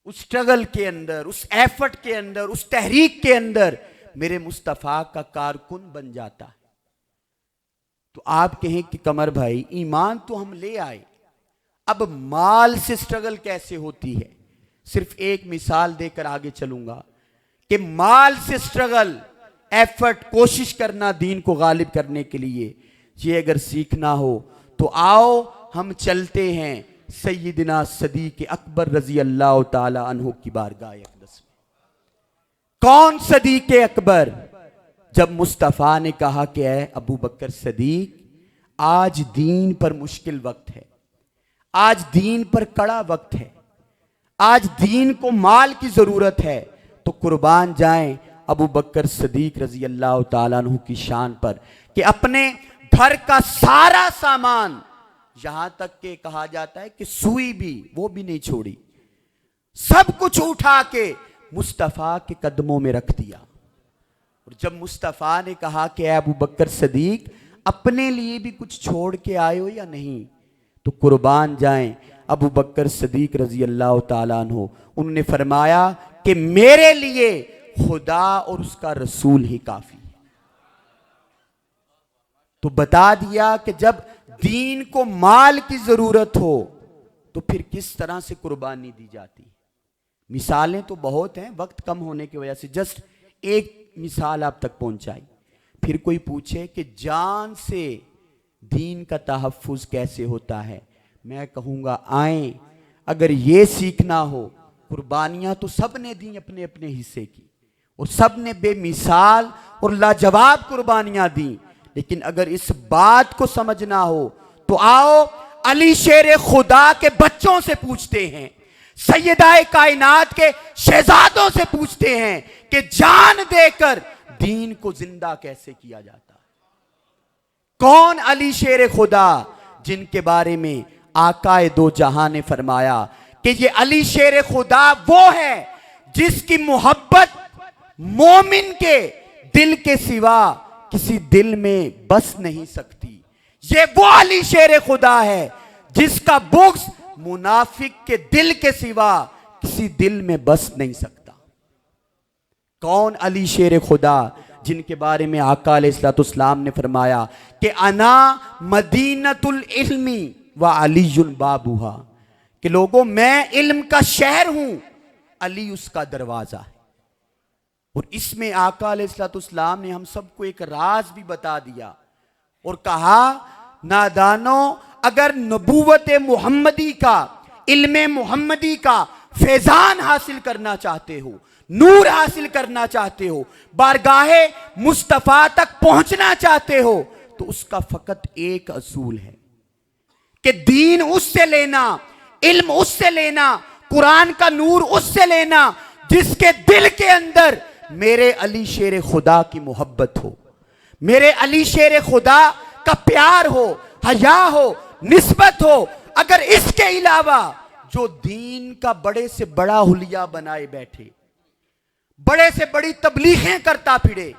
उस स्ट्रगल के अंदर, उस एफर्ट के अंदर, उस तहरीक के अंदर मेरे मुस्तफ़ा का कारकुन बन जाता है। तो आप कहें कि कमर भाई ईमान तो हम ले आए, अब माल से स्ट्रगल कैसे होती है? सिर्फ एक मिसाल देकर आगे चलूंगा कि माल से स्ट्रगल, एफर्ट, कोशिश करना दीन को गालिब करने के लिए, ये अगर सीखना हो तो आओ हम चलते हैं सैयदना सदीक अकबर रजी अल्लाह ताला अन्हु की बारगाह अक़दस में। कौन सदीक अकबर? जब मुस्तफ़ा ने कहा कि ऐ अबू बकर सदीक, आज दीन पर मुश्किल वक्त है, आज दीन पर कड़ा वक्त है, आज दीन को माल की जरूरत है, तो कुर्बान जाएं अबू बकर सदीक रजी अल्लाह ताला अन्हु की शान पर कि अपने घर का सारा सामान, यहां तक के कहा जाता है कि सुई भी, वो भी नहीं छोड़ी, सब कुछ उठा के मुस्तफ़ा के कदमों में रख दिया। और जब मुस्तफ़ा ने कहा कि अबू बकर सदीक अपने लिए भी कुछ छोड़ के आए हो या नहीं, तो कुर्बान जाएं अबू बकर सदीक रजी अल्लाह ताला अन्हु, उन्होंने फरमाया कि मेरे लिए खुदा और उसका रसूल ही काफी है। तो बता दिया कि जब दीन को माल की जरूरत हो तो फिर किस तरह से कुर्बानी दी जाती है। मिसालें तो बहुत हैं, वक्त कम होने की वजह से जस्ट एक मिसाल आप तक पहुंचाई। फिर कोई पूछे कि जान से दीन का तहफ़्फ़ुज़ कैसे होता है, मैं कहूँगा आए, अगर ये सीखना हो, कुर्बानियाँ तो सब ने दी अपने अपने हिस्से की, और सब ने बेमिसाल और लाजवाब कुर्बानियाँ दी, लेकिन अगर इस बात को समझना हो तो आओ अली शेर खुदा के बच्चों से पूछते हैं, सैयदाए कायनात के शहजादों से पूछते हैं कि जान देकर दीन को जिंदा कैसे किया जाता है। कौन अली शेर खुदा, जिनके बारे में आकाए दो जहां ने फरमाया कि ये अली शेर खुदा वो है जिसकी मोहब्बत मोमिन के दिल के सिवा किसी दिल में बस नहीं सकती। ये वो अली शेर खुदा है जिसका बुग़्ज़ मुनाफिक के दिल के सिवा किसी दिल में बस नहीं सकता। कौन अली शेर खुदा, जिनके बारे में आका अलैहिस्सलाम ने फरमाया कि अना मदीनतुल इल्मी व अलीयुन बाबुहा, कि लोगों मैं इल्म का शहर हूं, अली उसका दरवाजा है। और इसमें आका अलैहिस्सलाम ने हम सबको एक राज भी बता दिया और कहा, नादानो अगर नबूवत मोहम्मदी का, इल्म मोहम्मदी का फैजान हासिल करना चाहते हो, नूर हासिल करना चाहते हो, बारगाहे मुस्तफ़ा तक पहुंचना चाहते हो, तो उसका फकत एक असूल है कि दीन उससे लेना, इल्म उससे लेना, कुरान का नूर उससे लेना जिसके दिल के अंदर मेरे अली शेर खुदा की मोहब्बत हो, मेरे अली शेर खुदा का प्यार हो, हया हो, निस्बत हो। अगर इसके अलावा जो दीन का बड़े से बड़ा हुलिया बनाए बैठे, बड़े से बड़ी तबलीगें करता फिरे,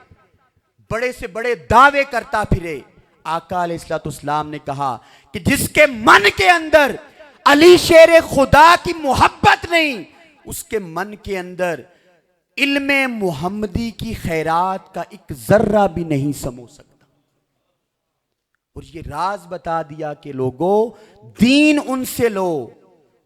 बड़े से बड़े दावे करता फिरे, आका अलैहिस्सलाम ने कहा कि जिसके मन के अंदर अली शेर खुदा की मोहब्बत नहीं, उसके मन के अंदर इल्मे मुहम्मदी की खैरात का एक जर्रा भी नहीं समो सकता। और ये राज बता दिया कि लोगों दीन उनसे लो,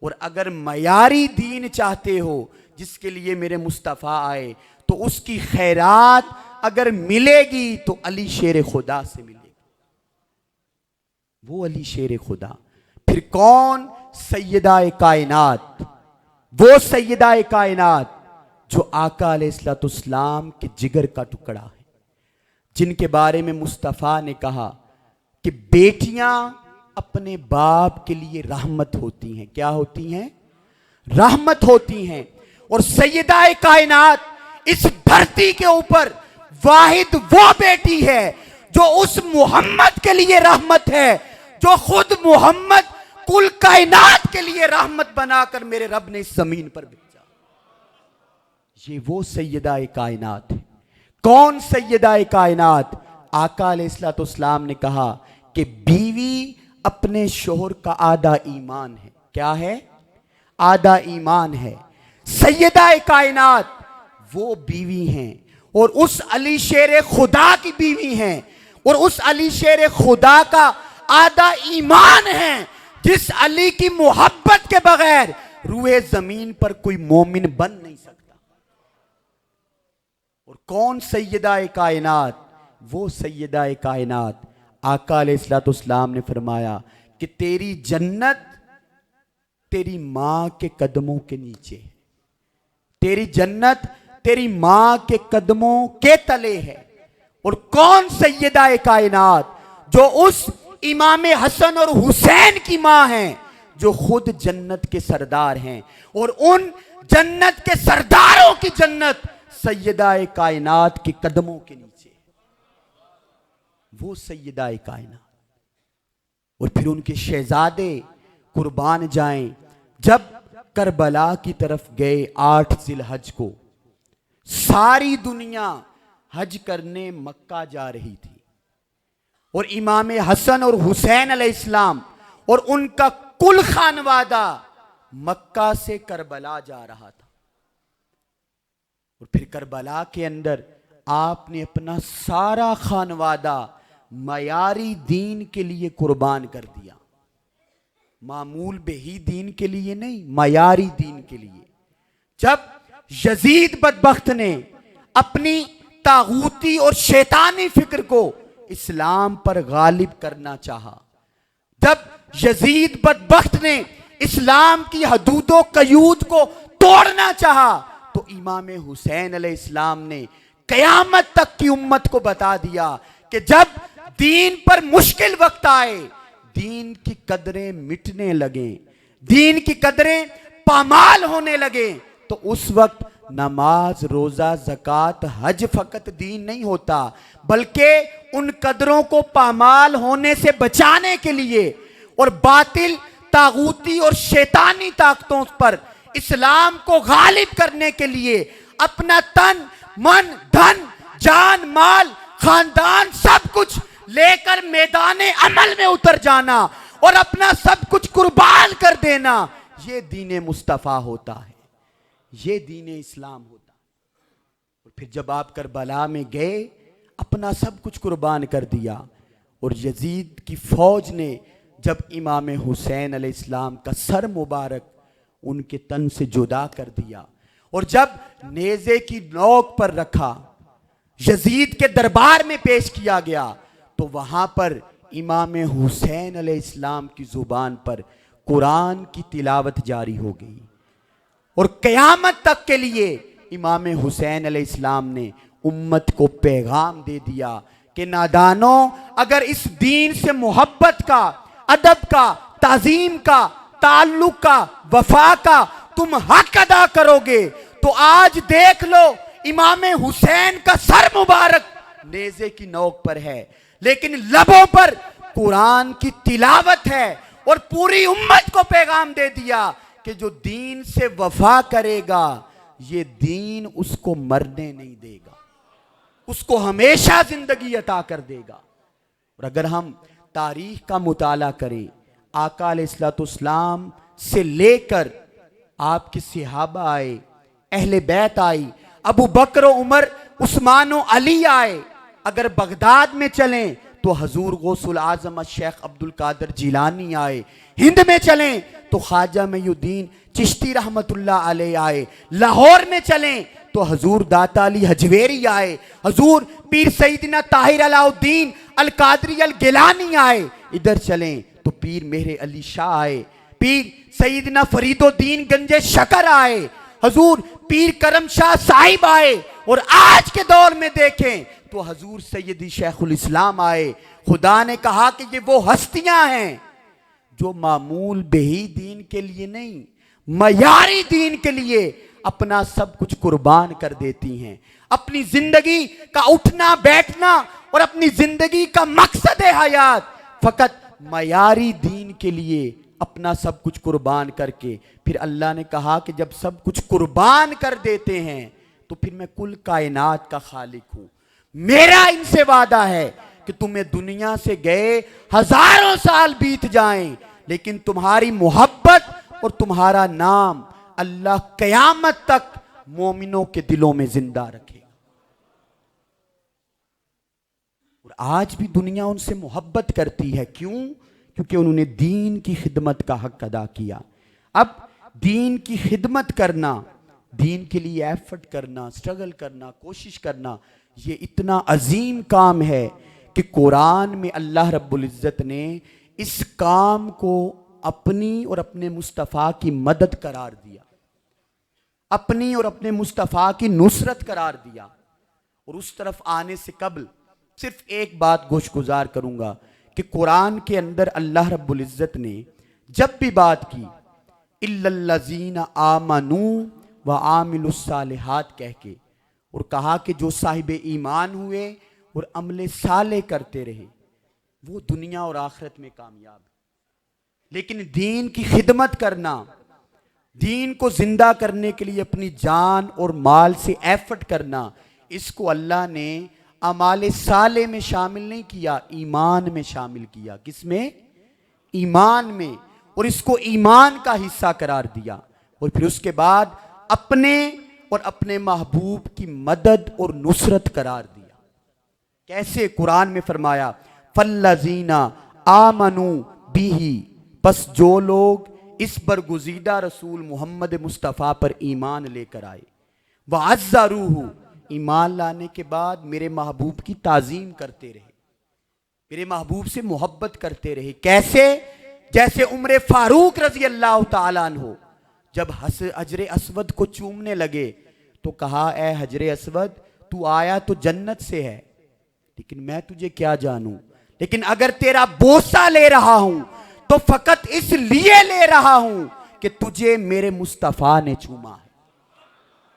और अगर मयारी दीन चाहते हो जिसके लिए मेरे मुस्तफ़ा आए, तो उसकी खैरात अगर मिलेगी तो अली शेर खुदा से मिलेगी, वो अली शेर खुदा। फिर कौन? सैयदाए कायनात, वो सैयदाए कायनात जो आका अलैहिस्सलाम के जिगर का टुकड़ा है, जिनके बारे में मुस्तफ़ा ने कहा कि बेटियां अपने बाप के लिए रहमत होती हैं। क्या होती हैं? रहमत होती हैं। और सैयदाए कायनात इस धरती के ऊपर वाहिद वो बेटी है जो उस मोहम्मद के लिए रहमत है, जो खुद मोहम्मद कुल कायनात के लिए रहमत बनाकर मेरे रब ने इस जमीन पर भेजा। ये वो सैयदा कायनात है। कौन सैयदा कायनात? आका अलैहिस्सलाम ने कहा कि बीवी अपने शोहर का आधा ईमान है। क्या है? आधा ईमान है। सैयदा कायनात वो बीवी हैं और उस अली शेर खुदा की बीवी हैं और उस अली शेर खुदा का आधा ईमान है, जिस अली की मोहब्बत के बगैर रूए जमीन पर कोई मोमिन बन नहीं सकता। और कौन सैयदा कायनात? वो सैयदा कायनात आका अलैहिस्सलाम ने फरमाया कि तेरी जन्नत तेरी मां के कदमों के नीचे है। तेरी जन्नत तेरी मां के कदमों के तले है। और कौन सैयदा कायनात? जो उस इमाम हसन और हुसैन की मां हैं, जो खुद जन्नत के सरदार हैं। और उन जन्नत के सरदारों की जन्नत सैयदा कायनात के कदमों के नीचे, वो सैयदा कायनात। और फिर उनके शहजादे कुर्बान जाएं। जब करबला की तरफ गए 8 जिलहज को, सारी दुनिया हज करने मक्का जा रही थी और इमाम हसन और हुसैन अलैहिस्सलाम और उनका कुल खानवादा मक्का से करबला जा रहा था। और फिर करबला के अंदर आपने अपना सारा खानवादा मयारी दीन के लिए कुर्बान कर दिया। मामूल बेही दीन के लिए नहीं, मयारी दीन के लिए। जब यजीद बदबख्त ने अपनी तागूती और शैतानी फिक्र को इस्लाम पर गालिब करना चाहा, जब यजीद बदबख्त ने इस्लाम की हदूदो कयूद को तोड़ना चाहा, तो इमाम हुसैन अलैहिस्सलाम ने कयामत तक की उम्मत को बता दिया कि जब दीन पर मुश्किल वक्त आए, दीन की कदरें मिटने लगे, दीन की कदरें पामाल होने लगे, तो उस वक्त नमाज, रोजा, ज़कात, हज फकत दीन नहीं होता, बल्कि उन कदरों को पामाल होने से बचाने के लिए और बातिल, तागूती और शैतानी ताकतों पर इस्लाम को गालिब करने के लिए अपना तन, मन, धन, जान, माल, खानदान सब कुछ लेकर मैदान अमल में उतर जाना और अपना सब कुछ कुर्बान कर देना, ये दीन मुस्तफ़ा होता है, ये दीन इस्लाम होता है। और फिर जब आप करबला में गए, अपना सब कुछ कुर्बान कर दिया और यजीद की फौज ने जब इमाम हुसैन अलैहिस्सलाम का सर मुबारक उनके तन से जुदा कर दिया और जब नेज़े की नोक पर रखा, यजीद के दरबार में पेश किया गया, तो वहां पर इमाम हुसैन अलैहिस्सलाम की जुबान पर कुरान की तिलावत जारी हो गई। और क़यामत तक के लिए इमाम हुसैन अलैहिस्सलाम ने उम्मत को पैगाम दे दिया कि नादानों, अगर इस दीन से मोहब्बत का, अदब का, ताजीम का, ताल्लुक का, वफा का तुम हक अदा करोगे, तो आज देख लो इमाम हुसैन का सर मुबारक नेज़े की नोक पर है, लेकिन लबों पर कुरान की तिलावत है। और पूरी उम्मत को पैगाम दे दिया कि जो दीन से वफा करेगा, ये दीन उसको मरने नहीं देगा, उसको हमेशा जिंदगी अता कर देगा। और अगर हम तारीख का मुताला करें, आका अलैहिस्सलाम से लेकर आपके सहाबा आए, अहले बैत आई, अबू बकर, उमर, उस्मान और अली आए। अगर बगदाद में चलें तो हजूर गौसुल आजम शेख अब्दुल कादिर जिलानी आए। हिंद में चलें तो ख्वाजा मईनुद्दीन चिश्ती रहमतुल्लाह अलैह आए। लाहौर में चलें तो हजूर दाता अली हजवेरी आए। हजूर पीर सईदना ताहिर अलाउद्दीन अल कादरी अल गिलानी आए। इधर चलें तो पीर मेहर अली शाह आए, पीर सईदना फरीदुद्दीन गंजे शकर आए, हजूर पीर करम शाह साहिब आए। और आज के दौर में देखें तो हजूर सैयदी शेखुल इस्लाम आए। खुदा ने कहा कि ये वो हस्तियां हैं जो मामूल बेही दीन के लिए नहीं, मयारी दीन के लिए अपना सब कुछ कुर्बान कर देती हैं। अपनी जिंदगी का उठना बैठना और अपनी जिंदगी का मकसद हयात फकत मयारी दीन के लिए अपना सब कुछ कुर्बान करके, फिर अल्लाह ने कहा कि जब सब कुछ कुर्बान कर देते हैं तो फिर मैं कुल कायनात का खालिक हूं। मेरा इनसे वादा है कि तुम्हें दुनिया से गए हजारों साल बीत जाएं, लेकिन तुम्हारी मोहब्बत और तुम्हारा नाम अल्लाह कयामत तक मोमिनों के दिलों में जिंदा रखेगा। और आज भी दुनिया उनसे मोहब्बत करती है। क्यों? क्योंकि उन्होंने दीन की खिदमत का हक अदा किया। अब दीन की खिदमत करना, दीन के लिए एफर्ट करना, स्ट्रगल करना, कोशिश करना, ये इतना अजीम काम है कि कुरान में अल्लाह रब्बुल इज़्ज़त ने इस काम को अपनी और अपने मुस्तफ़ा की मदद करार दिया, अपनी और अपने मुस्तफ़ा की नुसरत करार दिया। और उस तरफ आने से कबल सिर्फ एक बात गोशगुजार करूंगा कि कुरान के अंदर अल्लाह रब्बुल इज़्ज़त ने जब भी बात की इल्लल्लज़ीना आमनू व आमिलुस्सालिहात कह के, और कहा कि जो साहिब ईमान हुए और अमले साले करते रहे वो दुनिया और आखिरत में कामयाब है। लेकिन दीन की खिदमत करना, दीन को जिंदा करने के लिए अपनी जान और माल से एफर्ट करना, इसको अल्लाह ने अमाले साले में शामिल नहीं किया, ईमान में शामिल किया। किसमें? ईमान में। और इसको ईमान का हिस्सा करार दिया। और फिर उसके बाद अपने और अपने महबूब की मदद और नुसरत करार दिया। कैसे? कुरान में फरमाया फल्लज़ीना आमनू बिही, बस जो लोग इस बरगुज़ीदा रसूल मोहम्मद मुस्तफ़ा पर ईमान लेकर आए, वअज़्ज़रूहु, ईमान लाने के बाद मेरे महबूब की ताज़ीम करते रहे, मेरे महबूब से मोहब्बत करते रहे। कैसे? जैसे उमर फारूक रजी अल्लाह ताला अन्हु जब हजरे अस्वद को चूमने लगे तो कहा, ए हजरे अस्वद, तू आया तो जन्नत से है, लेकिन मैं तुझे क्या जानूं, लेकिन अगर तेरा बोसा ले रहा हूं तो फकत इसलिए ले रहा हूं कि तुझे मेरे मुस्तफ़ा ने चूमा है,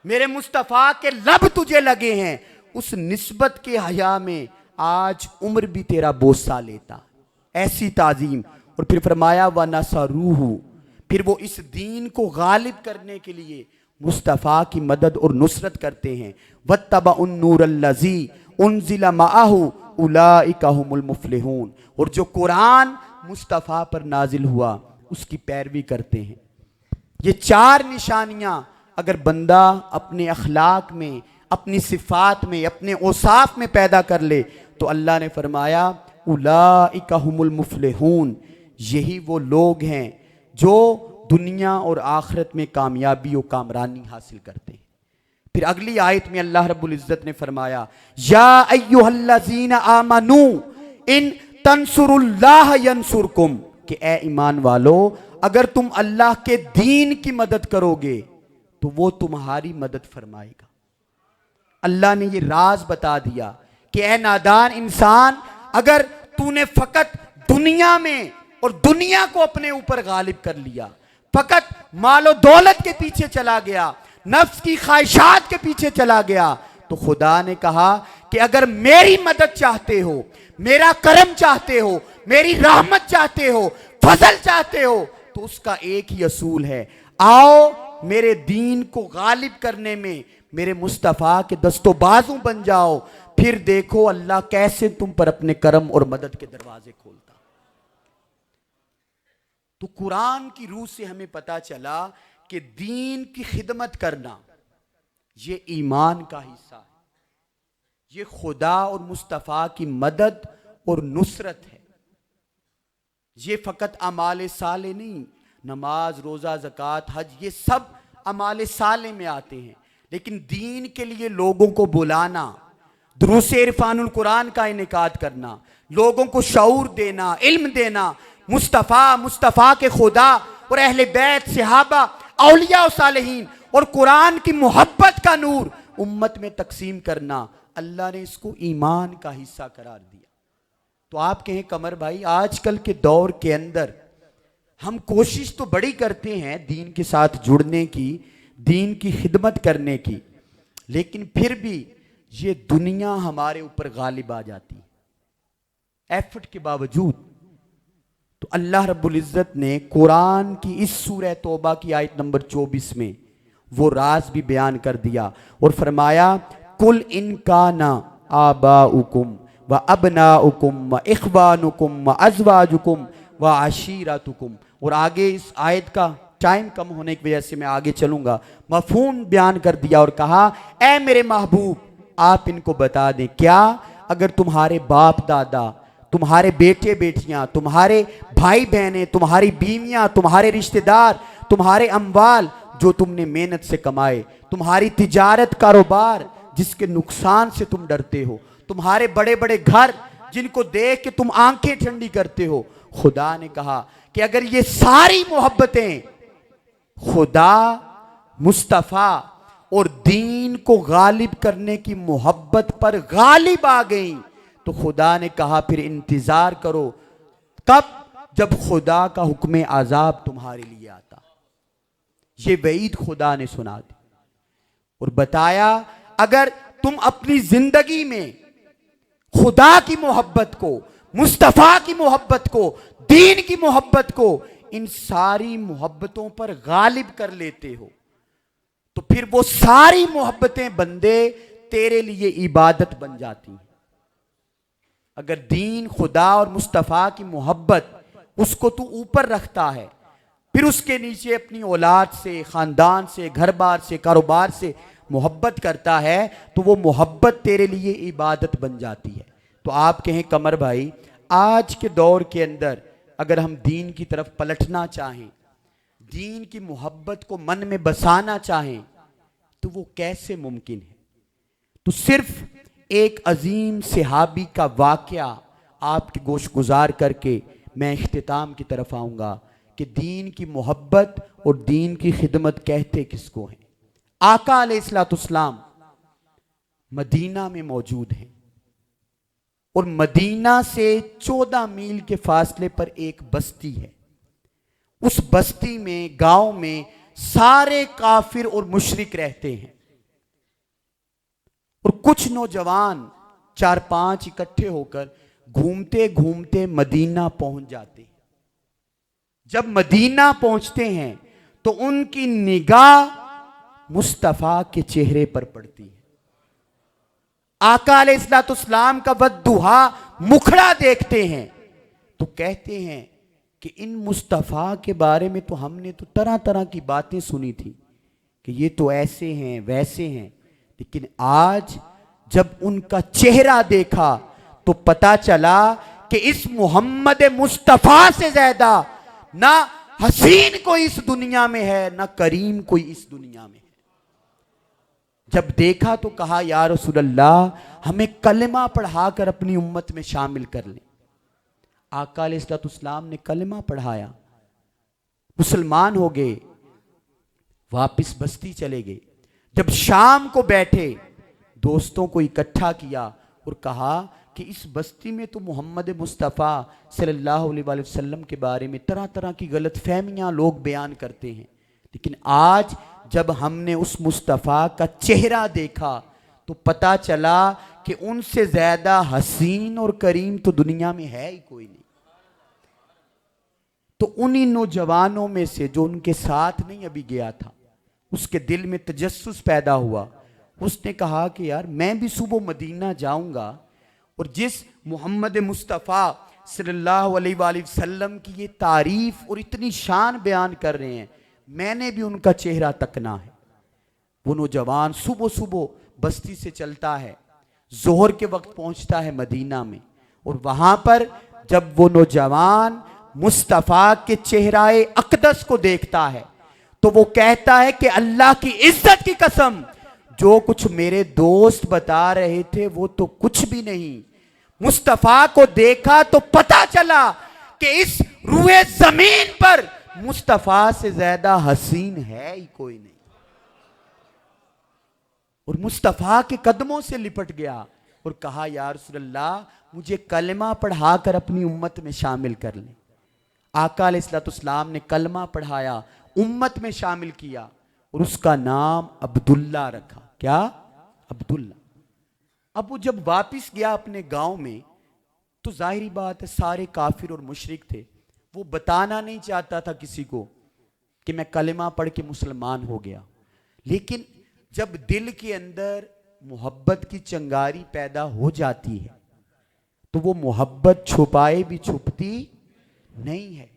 मेरे मुस्तफ़ा के लब तुझे लगे हैं। उस निस्बत के हया में आज उम्र भी तेरा बोसा लेता, ऐसी ताजीम। और फिर फरमाया व नसरूहु, फिर वो इस दीन को गालिब करने के लिए मुस्तफ़ा की मदद और नुसरत करते हैं। वत्तबउन नूरल्लज़ी उनज़िला मअहु उलाइका हुमुल मुफ़्लिहून, और जो कुरान मुस्तफ़ा पर नाजिल हुआ उसकी पैरवी करते हैं। ये चार निशानियां अगर बंदा अपने अखलाक में, अपनी सिफात में, अपने औसाफ में पैदा कर ले तो अल्लाह ने फरमाया उलाइका हुमुल मुफ़्लिहून, यही वो लोग हैं जो दुनिया और आखिरत में कामयाबी और कामरानी हासिल करते हैं। फिर अगली आयत में अल्लाह रब्बुल इज़्ज़त ने फरमाया या अय्युहल्लज़ीना आमनू इन तंसुरुल्लाह यंसुरकुम, कि ए ईमान वालो, अगर तुम अल्लाह के दीन की मदद करोगे तो वो तुम्हारी मदद फरमाएगा। अल्लाह ने ये राज बता दिया कि ए नादान इंसान, अगर तूने फकत दुनिया में और दुनिया को अपने ऊपर गालिब कर लिया, फकत मालो दौलत के पीछे चला गया, नफ्स की ख्वाहिशात के पीछे चला गया, तो खुदा ने कहा कि अगर मेरी मदद चाहते हो, मेरा करम चाहते हो, मेरी रहमत चाहते हो, फजल चाहते हो, तो उसका एक ही असूल है, आओ मेरे दीन को गालिब करने में मेरे मुस्तफ़ा के दस्तों बाजू बन जाओ, फिर देखो अल्लाह कैसे तुम पर अपने करम और मदद के दरवाजे खोलता। तो कुरान की रूह से हमें पता चला कि दीन की खिदमत करना ये ईमान का हिस्सा है, ये खुदा और मुस्तफ़ा की मदद और नुसरत है। ये फ़कत अमाले साले नहीं, नमाज, रोज़ा, ज़कात, हज, ये सब अमाले साले में आते हैं, लेकिन दीन के लिए लोगों को बुलाना, दुरूस इरफानुल कुरान का इनेकाद करना, लोगों को शऊर देना, इल्म देना, मुस्तफ़ा के खुदा और अहले बैत, सहाबा, औलिया और सालेहीन और कुरान की मोहब्बत का नूर उम्मत में तकसीम करना, अल्लाह ने इसको ईमान का हिस्सा करार दिया। तो आप कहें कमर भाई, आजकल के दौर के अंदर हम कोशिश तो बड़ी करते हैं दीन के साथ जुड़ने की, दीन की खिदमत करने की, लेकिन फिर भी ये दुनिया हमारे ऊपर गालिब आ जाती है एफर्ट के बावजूद। तो अल्लाह रब्बुल इज़्ज़त ने कुरान की इस सूरह तौबा की आयत नंबर 24 में वो राज भी बयान कर दिया और फरमाया कुल इनकाना आबाउकुम व अबनाउकुम व इख्वानुकुम व अज़वाजुकुम व अशीरतुकुम। और आगे इस आयत का टाइम कम होने की वजह से मैं आगे चलूंगा, मफहूम बयान कर दिया और कहा ए मेरे महबूब आप इनको बता दें, क्या अगर तुम्हारे बाप दादा, तुम्हारे बेटे बेटियां, तुम्हारे भाई बहनें, तुम्हारी बीवियां, तुम्हारे रिश्तेदार, तुम्हारे अम्वाल जो तुमने मेहनत से कमाए, तुम्हारी तिजारत कारोबार जिसके नुकसान से तुम डरते हो, तुम्हारे बड़े बड़े घर जिनको देख के तुम आंखें ठंडी करते हो, खुदा ने कहा कि अगर ये सारी मोहब्बतें खुदा, मुस्तफ़ा और दीन को गालिब करने की मोहब्बत पर गालिब आ गई, तो खुदा ने कहा फिर इंतजार करो तब जब खुदा का हुक्म अजाब तुम्हारे लिए आता। ये वईद खुदा ने सुना दी और बताया अगर तुम अपनी जिंदगी में खुदा की मोहब्बत को, मुस्तफ़ा की मोहब्बत को, दीन की मोहब्बत को, इन सारी मोहब्बतों पर गालिब कर लेते हो तो फिर वो सारी मोहब्बतें बंदे तेरे लिए इबादत बन जाती हैं। अगर दीन, खुदा और मुस्तफ़ा की मोहब्बत उसको तू ऊपर रखता है, फिर उसके नीचे अपनी औलाद से, खानदान से, घर बार से, कारोबार से मोहब्बत करता है तो वो मोहब्बत तेरे लिए इबादत बन जाती है। तो आप कहें कमर भाई, आज के दौर के अंदर अगर हम दीन की तरफ पलटना चाहें, दीन की मोहब्बत को मन में बसाना चाहें तो वो कैसे मुमकिन है? तो सिर्फ एक अजीम सहाबी का वाकया आपके गोश गुजार करके मैं इख्तिताम की तरफ आऊंगा कि दीन की मोहब्बत और दीन की खिदमत कहते किसको हैं। आका अलैहिस्सलाम मदीना में मौजूद हैं और मदीना से 14 मील के फासले पर एक बस्ती है। उस बस्ती में, गांव में सारे काफिर और मुशरिक रहते हैं और कुछ नौजवान 4-5 इकट्ठे होकर घूमते घूमते मदीना पहुंच जाते हैं। जब मदीना पहुंचते हैं तो उनकी निगाह मुस्तफ़ा के चेहरे पर पड़ती है। आका अलैहिस्सलाम का वद्दुहा मुखड़ा देखते हैं तो कहते हैं कि इन मुस्तफ़ा के बारे में तो हमने तो तरह तरह की बातें सुनी थी कि ये तो ऐसे हैं वैसे हैं, लेकिन आज जब उनका चेहरा देखा तो पता चला कि इस मोहम्मद मुस्तफ़ा से ज्यादा ना हसीन कोई इस दुनिया में है, ना करीम कोई इस दुनिया में है। जब देखा तो कहा या रसूल अल्लाह हमें कलमा पढ़ाकर अपनी उम्मत में शामिल कर लें। आका अलैहिस्सलाम ने कलमा पढ़ाया, मुसलमान हो गए, वापिस बस्ती चले गए। जब शाम को बैठे दोस्तों को इकट्ठा किया और कहा कि इस बस्ती में तो मोहम्मद मुस्तफ़ा सल्लल्लाहु अलैहि वसल्लम के बारे में तरह तरह की गलत फहमियाँ लोग बयान करते हैं, लेकिन आज जब हमने उस मुस्तफ़ा का चेहरा देखा तो पता चला कि उनसे ज़्यादा हसीन और करीम तो दुनिया में है ही कोई नहीं। तो उन्हीं नौजवानों में से जो उनके साथ नहीं अभी गया था, उसके दिल में तजस्सुस पैदा हुआ। उसने कहा कि यार मैं भी सुबह मदीना जाऊंगा और जिस मोहम्मद मुस्तफ़ा सल्लल्लाहु अलैहि वसल्लम की ये तारीफ और इतनी शान बयान कर रहे हैं, मैंने भी उनका चेहरा तकना है। वो नौजवान सुबह सुबह बस्ती से चलता है, जोहर के वक्त पहुंचता है मदीना में और वहां पर जब वो नौजवान मुस्तफ़ा के चेहराए अक़दस को देखता है तो वो कहता है कि अल्लाह की इज्जत की कसम, जो कुछ मेरे दोस्त बता रहे थे वो तो कुछ भी नहीं। मुस्तफ़ा को देखा तो पता चला कि इस रूए जमीन पर मुस्तफ़ा से ज्यादा हसीन है ही कोई नहीं। और मुस्तफ़ा के कदमों से लिपट गया और कहा या रसूल अल्लाह मुझे कलमा पढ़ाकर अपनी उम्मत में शामिल कर लें। आका अलैहिस्सलाम ने कलमा पढ़ाया, उम्मत में शामिल किया और उसका नाम अब्दुल्ला रखा। क्या? अब्दुल्ला। अब वो जब वापिस गया अपने गांव में तो जाहिरी बात है सारे काफिर और मुशरिक थे। वो बताना नहीं चाहता था किसी को कि मैं कलिमा पढ़ के मुसलमान हो गया, लेकिन जब दिल के अंदर मोहब्बत की चिंगारी पैदा हो जाती है तो वो मोहब्बत छुपाए भी छुपती नहीं है।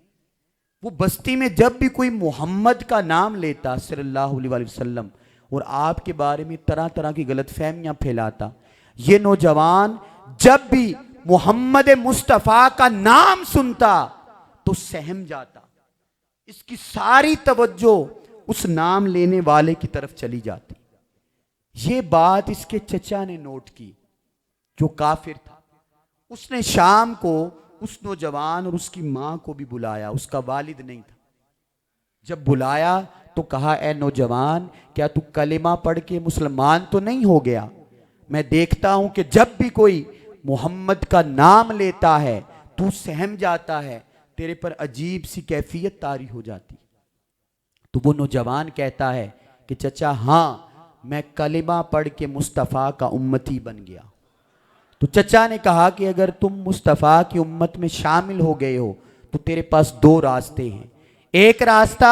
वो बस्ती में जब भी कोई मोहम्मद का नाम लेता सल्लल्लाहु अलैहि वसल्लम और आपके बारे में तरह तरह की गलतफहमियां फैलाता, ये नौजवान जब भी मोहम्मद मुस्तफ़ा का नाम सुनता तो सहम जाता, इसकी सारी तवज्जो उस नाम लेने वाले की तरफ चली जाती। ये बात इसके चचा ने नोट की जो काफिर था। उसने शाम को उस नौजवान और उसकी मां को भी बुलाया, उसका वालिद नहीं था। जब बुलाया तो कहा, ए नौजवान, क्या तू कलेमा पढ़ के मुसलमान तो नहीं हो गया? मैं देखता हूं कि जब भी कोई मोहम्मद का नाम लेता है तू सहम जाता है, तेरे पर अजीब सी कैफियत तारी हो जाती। तो वो नौजवान कहता है कि चचा हाँ, मैं कलेमा पढ़ के मुस्तफ़ा का उम्मती बन गया। तो चचा ने कहा कि अगर तुम मुस्तफ़ा की उम्मत में शामिल हो गए हो तो तेरे पास दो रास्ते हैं। एक रास्ता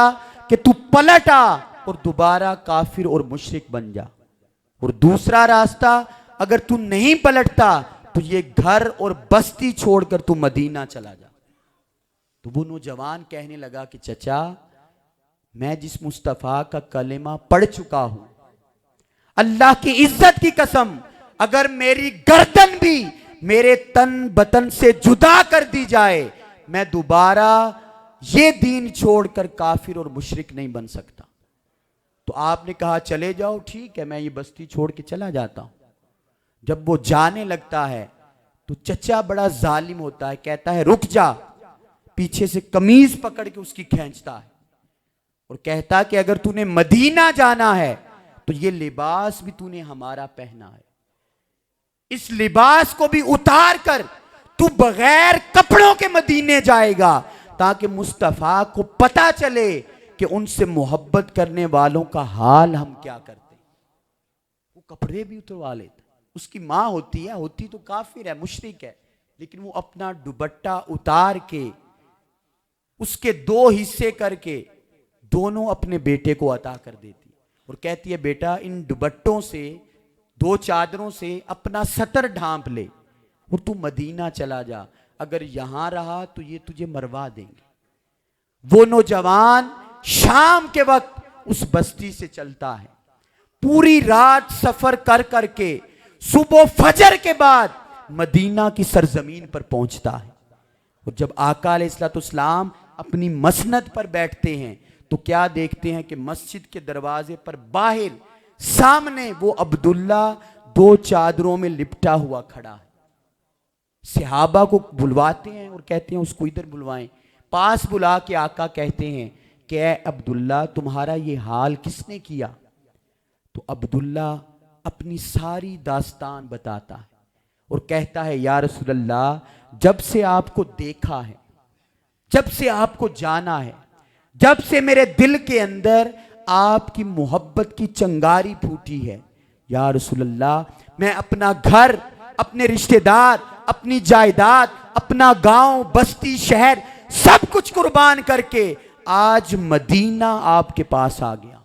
कि तू पलट आ और दोबारा काफिर और मुशरिक बन जा, और दूसरा रास्ता अगर तू नहीं पलटता तो ये घर और बस्ती छोड़कर तू मदीना चला जा। तो वो नौजवान कहने लगा कि चचा, मैं जिस मुस्तफ़ा का कलेमा पढ़ चुका हूं, अल्लाह की इज्जत की कसम, अगर मेरी गर्दन भी मेरे तन बतन से जुदा कर दी जाए, मैं दोबारा ये दीन छोड़कर काफिर और मुशरिक नहीं बन सकता। तो आपने कहा चले जाओ, ठीक है, मैं ये बस्ती छोड़ के चला जाता हूं। जब वो जाने लगता है तो चचा बड़ा जालिम होता है, कहता है रुक जा, पीछे से कमीज पकड़ के उसकी खींचता है और कहता कि अगर तूने मदीना जाना है तो ये लिबास भी तूने हमारा पहना है, इस लिबास को भी उतार कर तू बगैर कपड़ों के मदीने जाएगा, ताकि मुस्तफ़ा को पता चले कि उनसे मोहब्बत करने वालों का हाल हम क्या करते। वो कपड़े भी उतरवा लेता। उसकी मां होती तो काफिर है, मुशरिक है, लेकिन वो अपना दुपट्टा उतार के उसके दो हिस्से करके दोनों अपने बेटे को अता कर देती और कहती है, बेटा इन दुपट्टों से, दो चादरों से अपना सतर ढांप ले और तू मदीना चला जा, अगर यहां रहा तो ये तुझे मरवा देंगे। वो नौजवान शाम के वक्त उस बस्ती से चलता है, पूरी रात सफर कर करके सुबह फजर के बाद मदीना की सरजमीन पर पहुंचता है। और जब आका अलैहिस्सलाम अपनी मसनद पर बैठते हैं तो क्या देखते हैं कि मस्जिद के दरवाजे पर बाहर सामने वो अब्दुल्ला दो चादरों में लिपटा हुआ खड़ा है। सहाबा को बुलवाते हैं और कहते हैं उसको इधर बुलवाएं। पास बुला के आका कहते हैं कि ए अब्दुल्ला, तुम्हारा ये हाल किसने किया? तो अब्दुल्ला अपनी सारी दास्तान बताता है और कहता है, या रसूलल्लाह, जब से आपको देखा है, जब से आपको जाना है, जब से मेरे दिल के अंदर आपकी मोहब्बत की चिंगारी फूटी है, या रसूलल्लाह, मैं अपना घर, अपने रिश्तेदार, अपनी जायदाद, अपना गांव, बस्ती, शहर सब कुछ कुर्बान करके आज मदीना आपके पास आ गया।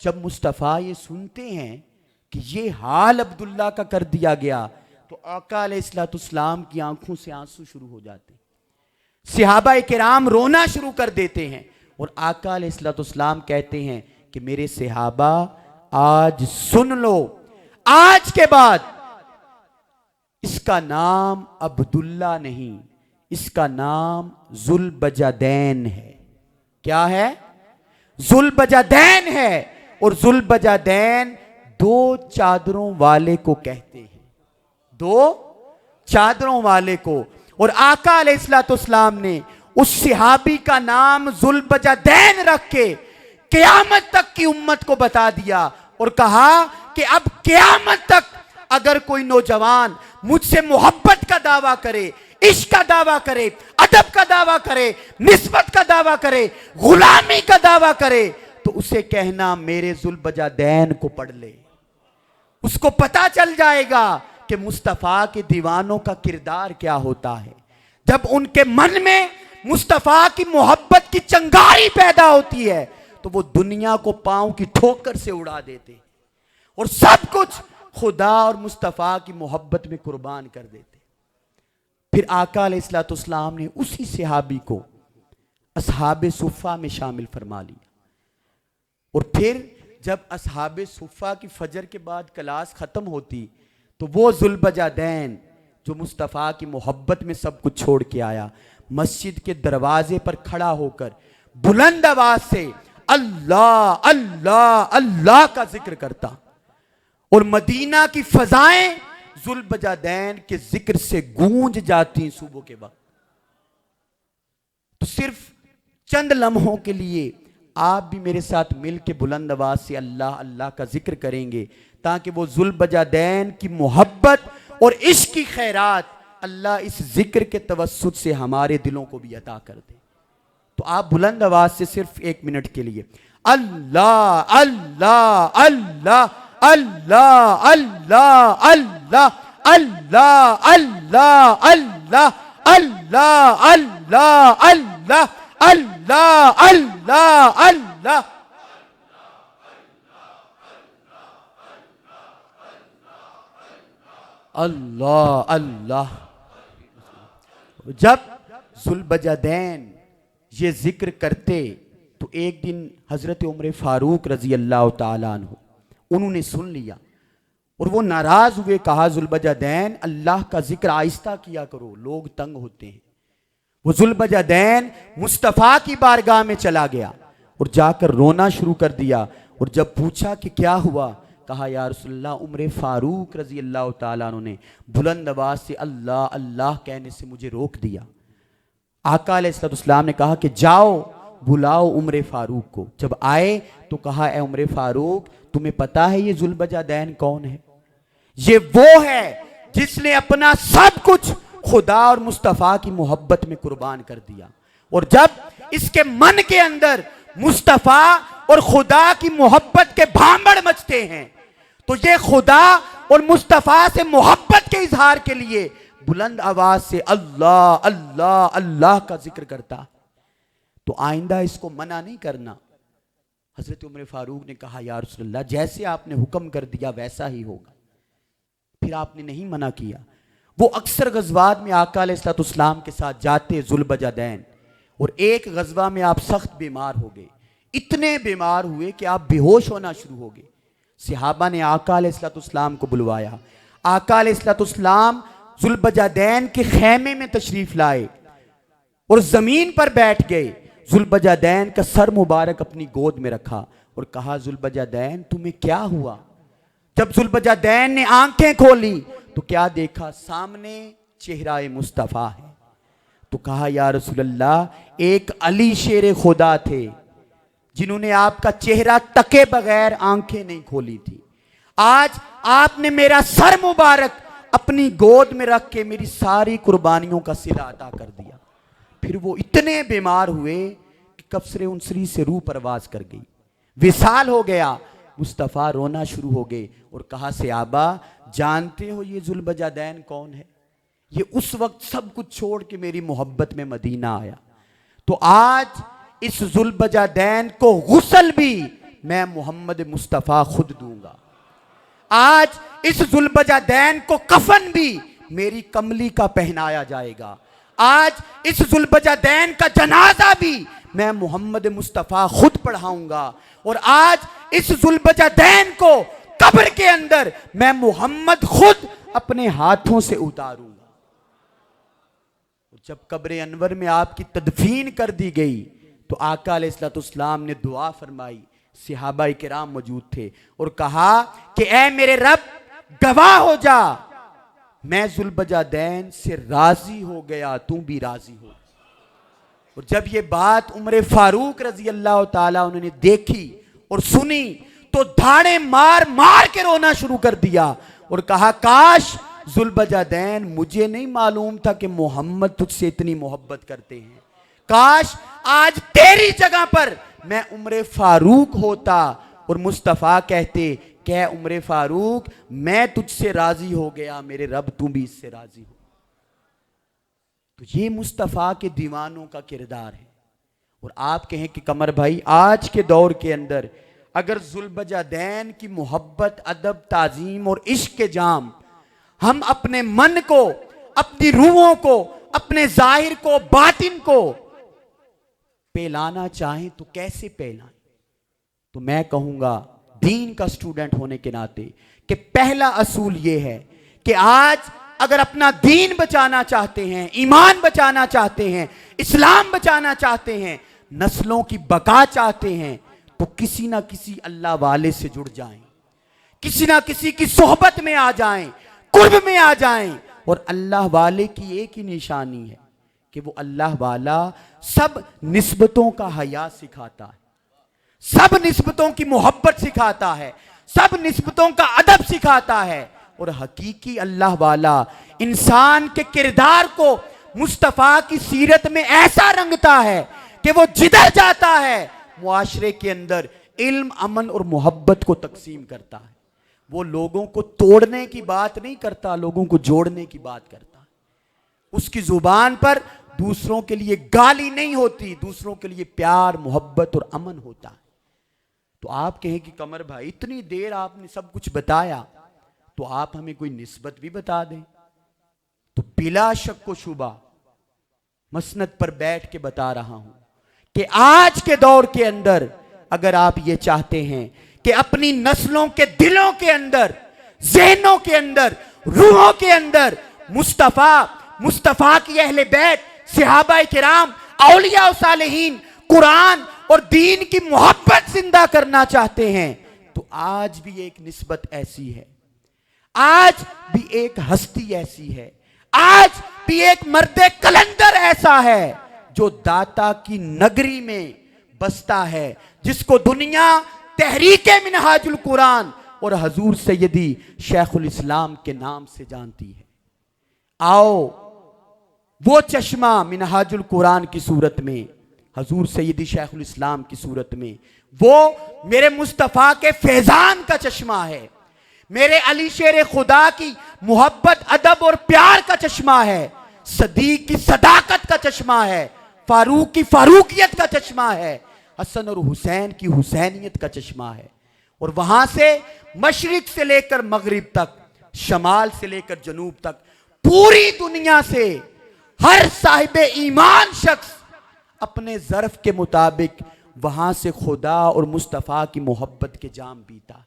जब मुस्तफ़ा ये सुनते हैं कि ये हाल अब्दुल्ला का कर दिया गया तो आका अलैहिस्सलाम की आंखों से आंसू शुरू हो जाते, सहाबा किराम रोना शुरू कर देते हैं और आका अलैहिस्सलाम कहते हैं कि मेरे सहाबा, आज सुन लो, आज के बाद इसका नाम अब्दुल्ला नहीं, इसका नाम जुल्बजादैन है। क्या है? जुल्बजादैन है। और जुल्बजादैन दो चादरों वाले को कहते हैं, दो चादरों वाले को। और आका अलैहिस्सलाम ने उस सहाबी का नाम जुल्बजादैन रख के क़यामत तक की उम्मत को बता दिया और कहा कि अब क़यामत तक अगर कोई नौजवान मुझसे मोहब्बत का दावा करे, इश्क का दावा करे, अदब का दावा करे, निस्बत का दावा करे, गुलामी का दावा करे, तो उसे कहना मेरे जुल्बजादैन को पढ़ ले। उसको पता चल जाएगा कि मुस्तफ़ा के दीवानों का किरदार क्या होता है। जब उनके मन में मुस्तफ़ा की मोहब्बत की चिंगारी पैदा होती है तो वो दुनिया को पांव की ठोकर से उड़ा देते और सब कुछ खुदा और मुस्तफ़ा की मोहब्बत में कुर्बान कर देते। फिर आका अलैहिस्सलाम ने उसी सहाबी को असहाबे सुफ़ा में शामिल फरमा लिया। और फिर जब असहाबे सुफ़ा की फजर के बाद क्लास ख़त्म होती तो वो ज़ुल्बजादैन जो मुस्तफ़ा की मोहब्बत में सब कुछ छोड़ के आया, मस्जिद के दरवाजे पर खड़ा होकर बुलंद आवाज से अल्लाह अल्लाह अल्लाह का जिक्र करता और मदीना की फजाएं ज़ुल्बजादैन के जिक्र से गूंज जाती सुबह के वक्त। तो सिर्फ चंद लम्हों के लिए आप भी मेरे साथ मिल के बुलंद आवाज से अल्लाह अल्लाह का जिक्र करेंगे ताकि वो ज़ुल्बजादैन की मोहब्बत और इश्क की खैरात अल्लाह इस जिक्र के तवस्सुत से हमारे दिलों को भी अता कर दे। तो आप बुलंद आवाज से सिर्फ 1 मिनट के लिए अल्लाह अल्लाह अल्लाह अल्लाह अल्लाह अल्लाह अल्लाह अल्लाह अल्लाह अल्लाह अल्लाह अल्लाह अल्लाह अल्लाह अल्लाह अल्लाह अल्लाह। जब ज़ुल्बजादैन ये जिक्र करते तो एक दिन हजरत उमर फारूक रजी अल्लाह ताला अन्हु उन्होंने सुन लिया और वो नाराज हुए। कहा ज़ुल्बजादैन अल्लाह का जिक्र आहिस्ता किया करो, लोग तंग होते हैं। वो ज़ुल्बजादैन मुस्तफ़ा की बारगाह में चला गया और जाकर रोना शुरू कर दिया। और जब पूछा कि क्या हुआ, कहा या रसूलल्लाह उमर फारूक रजी अल्लाह ताला अन्हु ने बुलंद आवाज से अल्लाह अल्लाह कहने से मुझे रोक दिया। आका अलैहिस्सलाम ने कहा कि जाओ बुलाओ उमर फारूक को। जब आए तो कहा ए उमर फारूक, तुम्हें पता है ये ज़ुल्बजादैन कौन है? ये वो है जिसने अपना सब कुछ खुदा और मुस्तफ़ा की मोहब्बत में कुर्बान कर दिया। और जब इसके मन के अंदर मुस्तफ़ा और खुदा की मोहब्बत के भांबड़ मचते हैं तो ये खुदा और मुस्तफ़ा से मोहब्बत के इजहार के लिए बुलंद आवाज से अल्लाह अल्लाह अल्लाह का जिक्र करता। तो आइंदा इसको मना नहीं करना। हजरत उमर फारूक ने कहा या रसूलल्लाह जैसे आपने हुक्म कर दिया वैसा ही होगा। फिर आपने नहीं मना किया। वो अक्सर गज़वात में आका अलैहिस्सलाम के साथ जाते ज़ुल्बजादैन, और एक गज़वा में आप सख्त बीमार हो गए, इतने बीमार हुए कि आप बेहोश होना शुरू हो गए। सहाबा ने आका अलैहिस्सलाम को बुलवाया। आका अलैहिस्सलाम ज़ुल्बजादैन के खैमे में तशरीफ लाए और जमीन पर बैठ गए। ज़ुल्बजादैन का सर मुबारक अपनी गोद में रखा और कहा ज़ुल्बजादैन तुम्हें क्या हुआ? जब ज़ुल्बजादैन ने आंखें खोली तो क्या देखा? सामने चेहरा मुस्तफ़ा है। तो कहा या रसूलल्लाह एक अली शेर खुदा थे जिन्होंने आपका चेहरा तके बगैर आंखें नहीं खोली थी। आज आपने मेरा सर मुबारक अपनी गोद में रख के मेरी सारी कुर्बानियों का सिला अता कर दिया। फिर वो इतने बीमार हुए कि कब्र उनसरी से रूह परवाज कर गई, विसाल हो गया। मुस्तफ़ा रोना शुरू हो गए और कहा सहाबा जानते हो ये ज़ुल्बजादैन कौन है? ये उस वक्त सब कुछ छोड़ के मेरी मोहब्बत में मदीना आया। तो आज इस ज़ुल्बजादैन को गुस्ल भी मैं मोहम्मद मुस्तफ़ा खुद दूंगा। आज इस ज़ुल्बजादैन को कफन भी मेरी कमली का पहनाया जाएगा। आज इस ज़ुल्बजादैन का जनाजा भी मैं मोहम्मद मुस्तफ़ा खुद पढ़ाऊंगा। और आज इस ज़ुल्बजादैन को कब्र के अंदर मैं मोहम्मद खुद अपने हाथों से उतारूंगा। जब कब्र अनवर में आपकी तदफीन कर दी गई तो आका अलैहिस्सलाम ने दुआ फरमाई। सहाबा किराम मौजूद थे और कहा कि ए मेरे रब गवाह हो जा, मैं ज़ुल्बजादैन से राजी हो गया, तू भी राजी हो। और जब ये बात उमर फारूक रजी अल्लाह ताला उन्होंने देखी और सुनी तो धाड़े मार मार के रोना शुरू कर दिया और कहा काश ज़ुल्बजादैन मुझे नहीं मालूम था कि मोहम्मद तुझसे इतनी मोहब्बत करते हैं। काश आज तेरी जगह पर मैं उमर फारूक होता और मुस्तफ़ा कहते क्या उमर फारूक मैं तुझसे राजी हो गया, मेरे रब तू भी इससे राजी हो। तो ये मुस्तफ़ा के दीवानों का किरदार है। और आप कहें कि कमर भाई आज के दौर के अंदर अगर जुल्बजादैन की मोहब्बत, अदब, ताजीम और इश्क के जाम हम अपने मन को, अपनी रूहों को, अपने जाहिर को, बातिन को पेलाना चाहें तो कैसे पेलाएं? तो मैं कहूंगा दीन का स्टूडेंट होने के नाते कि पहला असूल यह है कि आज अगर अपना दीन बचाना चाहते हैं, ईमान बचाना चाहते हैं, इस्लाम बचाना चाहते हैं, नस्लों की बका चाहते हैं, तो किसी ना किसी अल्लाह वाले से जुड़ जाएं, किसी ना किसी की सोहबत में आ जाएं, कुर्ब में आ जाएं। और अल्लाह वाले की एक ही निशानी है कि वो अल्लाह वाला सब निस्बतों का हया सिखाता है, सब निस्बतों की मोहब्बत सिखाता है, सब निस्बतों का अदब सिखाता है। और हकीकी अल्लाह वाला इंसान के किरदार को मुस्तफ़ा की सीरत में ऐसा रंगता है कि वो जिधर जाता है मुआशरे के अंदर इल्म, अमन और मोहब्बत को तकसीम करता है। वो लोगों को तोड़ने की बात नहीं करता, लोगों को जोड़ने की बात करता है। उसकी जुबान पर दूसरों के लिए गाली नहीं होती, दूसरों के लिए प्यार, मोहब्बत और अमन होता है। तो आप कहें कि कमर भाई इतनी देर आपने सब कुछ बताया, तो आप हमें कोई निस्बत भी बता दें। तो बिला शक व शुबा मसनद पर बैठ के बता रहा हूं कि आज के दौर के अंदर अगर आप ये चाहते हैं कि अपनी नस्लों के दिलों के अंदर, ज़हनों के अंदर, रूहों के अंदर मुस्तफा की अहले बैत, सहाबाए किराम, औलिया और सालेहीन, कुरान और दीन की मोहब्बत जिंदा करना चाहते हैं, तो आज भी एक निस्बत ऐसी है, आज भी एक हस्ती ऐसी है, आज भी एक मर्दे कलंदर ऐसा है जो दाता की नगरी में बसता है, जिसको दुनिया तहरीके मिनहाजुल कुरान और हजूर सैयदी शेखुल इस्लाम के नाम से जानती है। आओ वो चश्मा मिनहाजुल कुरान की सूरत में, हजूर सैयदी शेखुल इस्लाम की सूरत में, वो मेरे मुस्तफ़ा के फैजान का चश्मा है, मेरे अली शेर खुदा की मोहब्बत, अदब और प्यार का चश्मा है, सदीक की सदाकत का चश्मा है, फारूक की फारूकियत का चश्मा है, हसन और हुसैन की हुसैनियत का चश्मा है। और वहां से मशरिक से लेकर मगरिब तक, शमाल से लेकर जनूब तक, पूरी दुनिया से हर साहिब ईमान शख्स अपने ज़र्फ के मुताबिक वहां से खुदा और मुस्तफ़ा की मोहब्बत के जाम पीता है।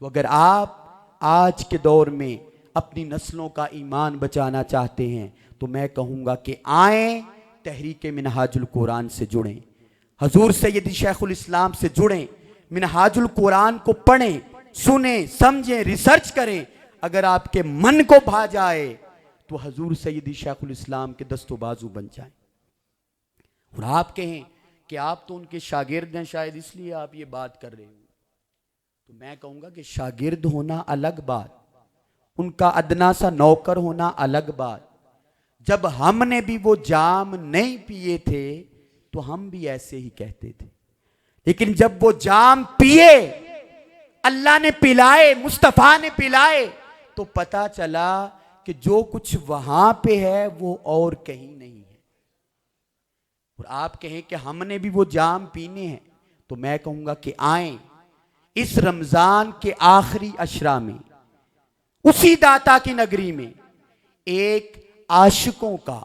तो अगर आप आज के दौर में अपनी नस्लों का ईमान बचाना चाहते हैं, तो मैं कहूँगा कि आएँ तहरीके मिनहाजुल कुरान से जुड़ें, हजूर सैयदी शेखुल इस्लाम से जुड़ें, मिनहाजुल कुरान को पढ़ें, सुनें, समझें, रिसर्च करें। अगर आपके मन को भा जाए तो हजूर सैयदी शेखुल इस्लाम के दस्तो बाजू बन जाए। और आप कहें कि आप तो उनके शागिर्द हैं, शायद इसलिए आप ये बात कर रहे हो, तो मैं कहूँगा कि शागिर्द होना अलग बात, उनका अदना सा नौकर होना अलग बात। जब हमने भी वो जाम नहीं पिए थे तो हम भी ऐसे ही कहते थे, लेकिन जब वो जाम पिए, अल्लाह ने पिलाए, मुस्तफ़ा ने पिलाए, तो पता चला कि जो कुछ वहां पे है वो और कहीं नहीं है। और आप कहें कि हमने भी वो जाम पीने हैं, तो मैं कहूंगा कि आएं इस रमजान के आखिरी अशरा में, उसी दाता की नगरी में, एक आशिकों का,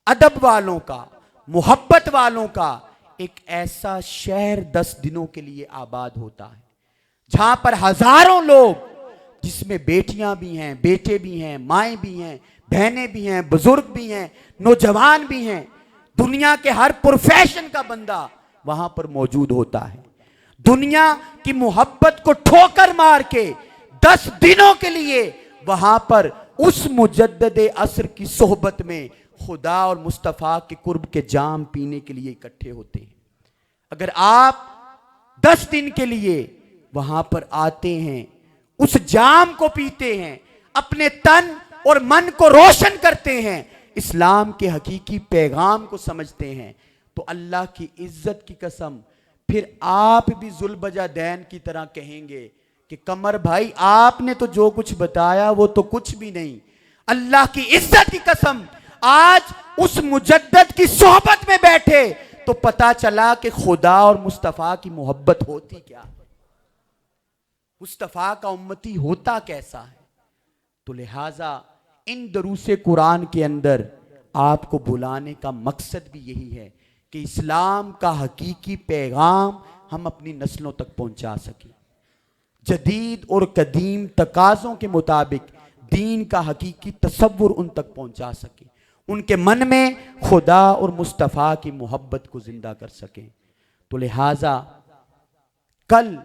अदब वालों का, मोहब्बत वालों का एक ऐसा शहर 10 दिनों के लिए आबाद होता है, जहां पर हजारों लोग, जिसमें बेटियां भी हैं, बेटे भी हैं, माएँ भी हैं, बहनें भी हैं, बुजुर्ग भी हैं, नौजवान भी हैं, दुनिया के हर प्रोफेशन का बंदा वहां पर मौजूद होता है। दुनिया की मोहब्बत को ठोकर मार के 10 दिनों के लिए वहां पर उस मुजद्ददे असर की सोहबत में खुदा और मुस्तफ़ा के कुर्ब के जाम पीने के लिए इकट्ठे होते हैं। अगर आप 10 दिन के लिए वहां पर आते हैं, उस जाम को पीते हैं, अपने तन और मन को रोशन करते हैं, इस्लाम के हकीकी पैगाम को समझते हैं, तो अल्लाह की इज्जत की कसम फिर आप भी जुल्बजादैन की तरह कहेंगे कि कमर भाई आपने तो जो कुछ बताया वो तो कुछ भी नहीं। अल्लाह की इज्जत की कसम आज उस मुजद्दद की सोहबत में बैठे तो पता चला कि खुदा और मुस्तफ़ा की मोहब्बत होती क्या है, मुस्तफ़ा का उम्मती होता कैसा है। तो लिहाजा इन दरूसे कुरान के अंदर आपको बुलाने का मकसद भी यही है कि इस्लाम का हकीकी पैगाम हम अपनी नस्लों तक पहुंचा सकें, जदीद और कदीम तकाज़ों के मुताबिक दीन का हकीकी तसव्वुर उन तक पहुंचा सके, उनके मन में खुदा और मुस्तफ़ा की मोहब्बत को जिंदा कर सकें। तो लिहाजा कल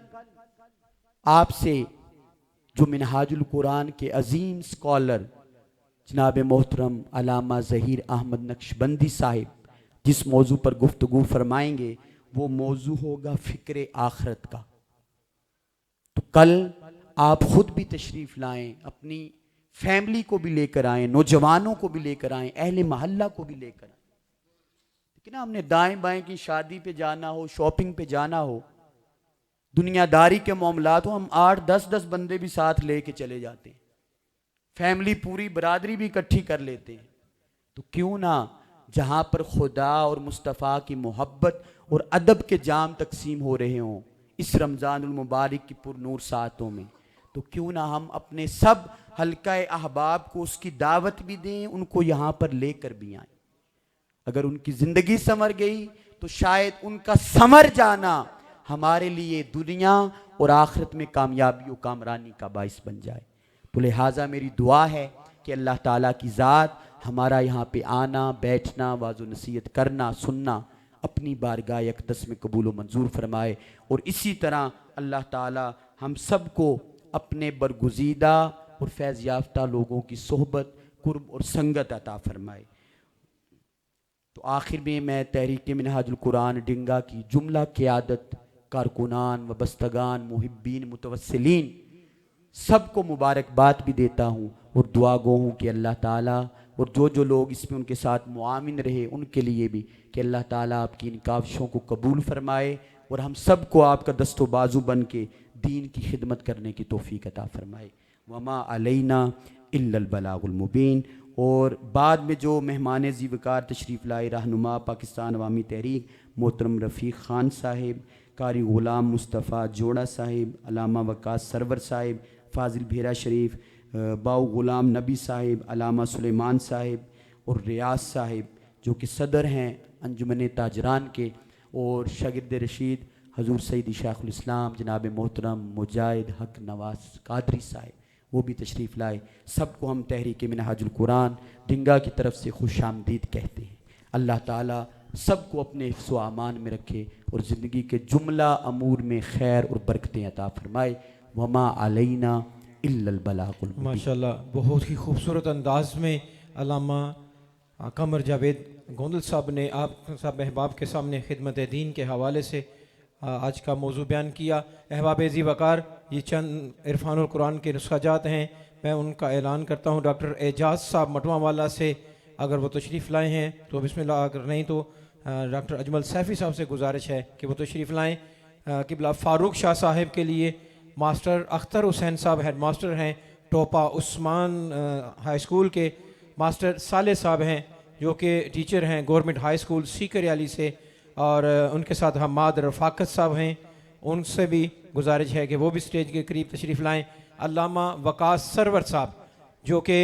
आपसे जो मिनहाजुल कुरान के अजीम स्कॉलर जनाब मोहतरम अल्लामा ज़हीर अहमद नक्शबंदी साहिब जिस मौजू पर गुफ्तगू फरमाएंगे वो मौजू होगा फ़िक्र आखरत का। तो कल आप खुद भी तशरीफ़ लाएं, अपनी फैमिली को भी लेकर आएं, नौजवानों को भी लेकर आएं, अहले महल्ला को भी लेकर आएं। लेकिन हमने दाएं बाएं की शादी पे जाना हो, शॉपिंग पे जाना हो, दुनियादारी के मामलात हो, हम 8-10 बंदे भी साथ लेके चले जाते हैं, फैमिली पूरी बरादरी भी इकट्ठी कर लेते हैं। तो क्यों ना जहाँ पर खुदा और मुस्तफ़ा की मोहब्बत और अदब के जाम तकसीम हो रहे हों इस रमज़ानुल मुबारक की पुरनूर सातों में, तो क्यों ना हम अपने सब हल्का अहबाब को उसकी दावत भी दें, उनको यहाँ पर लेकर भी आएँ। अगर उनकी ज़िंदगी संवर गई तो शायद उनका संवर जाना हमारे लिए दुनिया और आखिरत में कामयाबी और कामरानी का बाइस बन जाए। तो लिहाजा मेरी दुआ है कि अल्लाह ताला की ज़ात हमारा यहाँ पे आना, बैठना, वाज़ो नसीहत करना, सुनना अपनी बारगाह अक़दस में कबूल व मंजूर फरमाए, और इसी तरह अल्लाह ताला हम सब को अपने बरगुज़ीदा और फैज़ याफ्ता लोगों की सोहबत, कुर्ब और संगत अता फरमाए। तो आखिर में मैं तहरीक मिनहाजुल कुरान डिंगा की जुमला क़यादत, कारकुनान व बस्तगान, मुहिब्बीन, मुतवस्सिलीन सबको मुबारकबाद भी देता हूँ और दुआ गो हूँ कि अल्लाह ताला और जो लोग इसमें उनके साथ मुआमिन रहे उनके लिए भी कि अल्लाह ताला आपकी इन काविशों को कबूल फरमाए और हम सब को आपका दस्तो बाजू बन के दीन की खिदमत करने की तौफीक अता फरमाए। वमा अलैना इल्लल बलागुल मुबीन। और बाद में जो मेहमान ज़ीवकार तशरीफ़ लाए रहनुमा पाकिस्तान अवामी तहरीक मोहतरम रफ़ीक ख़ान साहिब, कारी ग़ुलाम मुस्तफ़ा जोड़ा साहिब, अल्लामा वक़ास सरवर साहिब, फ़ाज़िल भेरा शरीफ, बाऊ ग़ुलाम नबी साहिब, अल्लामा सुलेमान साहिब और रियाज साहिब जो कि सदर हैं अंजुमन ताजरान के, और शागिर्द रशीद हजूर सईद शेखुल इस्लाम जनाब मोहतरम मुजाहिद हक नवाज़ कादरी साहिब वो भी तशरीफ़ लाए। सबको हम तहरीक मिनहाजुल कुरान डिंगा की तरफ से खुश आमदीद कहते हैं। अल्लाह ताला सबको अपने हिफ्ज़ व अमान में रखे और ज़िंदगी के जुमला अमूर में खैर और बरकतें अता फरमाए। वमा अलैना इल्लल बलागुल मुबीन। माशाल्लाह, बहुत ही खूबसूरत अंदाज में अल्लामा कमर जावेद गोंदल साहब ने आप सब अहबाब के सामने खिदमत दीन के हवाले से आज का मौजू बयान किया। अहबाब ज़ी वक़ार, ये चंद इरफानुल कुरान के नुस्ख़ाजात हैं, मैं उनका ऐलान करता हूँ। डॉक्टर एजाज़ साहब मटवा वाला से अगर वो तशरीफ़ लाए हैं तो बिस्मिल्लाह, अगर नहीं तो डॉक्टर अजमल सैफ़ी साहब से गुजारिश है कि वो तशरीफ़ लाएँ। किबला फ़ारूक शाह साहिब के लिए मास्टर अख्तर हुसैन साहब हेड मास्टर हैं, टोपा उस्मान हाई स्कूल के मास्टर साले साहब हैं जो कि टीचर हैं गवर्नमेंट हाई स्कूल सीकरयाली से, और उनके साथ हमाद रफ़ाकत साहब हैं, उनसे भी गुजारिश है कि वो भी स्टेज के करीब तशरीफ़ लाएँ। अल्लामा वक़ास सरवर साहब जो कि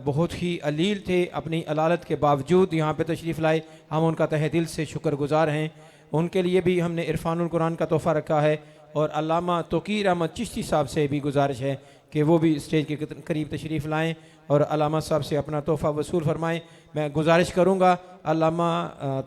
बहुत ही अलील थे, अपनी अलालत के बावजूद यहाँ पे तशरीफ़ लाए, हम उनका तहे दिल से शुक्रगुजार हैं। उनके लिए भी हमने इरफानुल कुरान का तोहफ़ा रखा है। और अल्लामा तोकीर अहमद चिश्ती साहब से भी गुजारिश है कि वो भी स्टेज के करीब तशरीफ़ लाएँ और अल्लामा साहब से अपना तोहफ़ा वसूल फरमाएँ। मैं गुजारिश करूँगा अल्लामा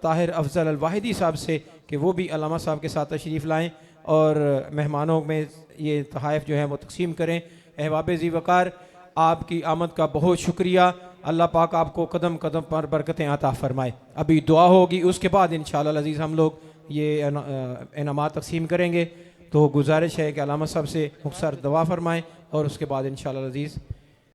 ताहिर अफजल अल वाहिदी साहब से कि वो भी अल्लामा साहब के साथ तशरीफ़ लाएँ और मेहमानों में ये तोहफ़े जो है वो तकसीम करें। अहबाब ज़ी वक़ार, आपकी आमद का बहुत शुक्रिया। अल्लाह पाक आपको कदम कदम पर बरकतें अता फ़रमाए। अभी दुआ होगी, उसके बाद इंशाअल्लाह अज़ीज़ हम लोग ये इनामात तकसीम करेंगे। तो गुजारिश है कि अल्लामा साहब से मुख्तसर दुआ फरमाएँ और उसके बाद इंशाअल्लाह अज़ीज़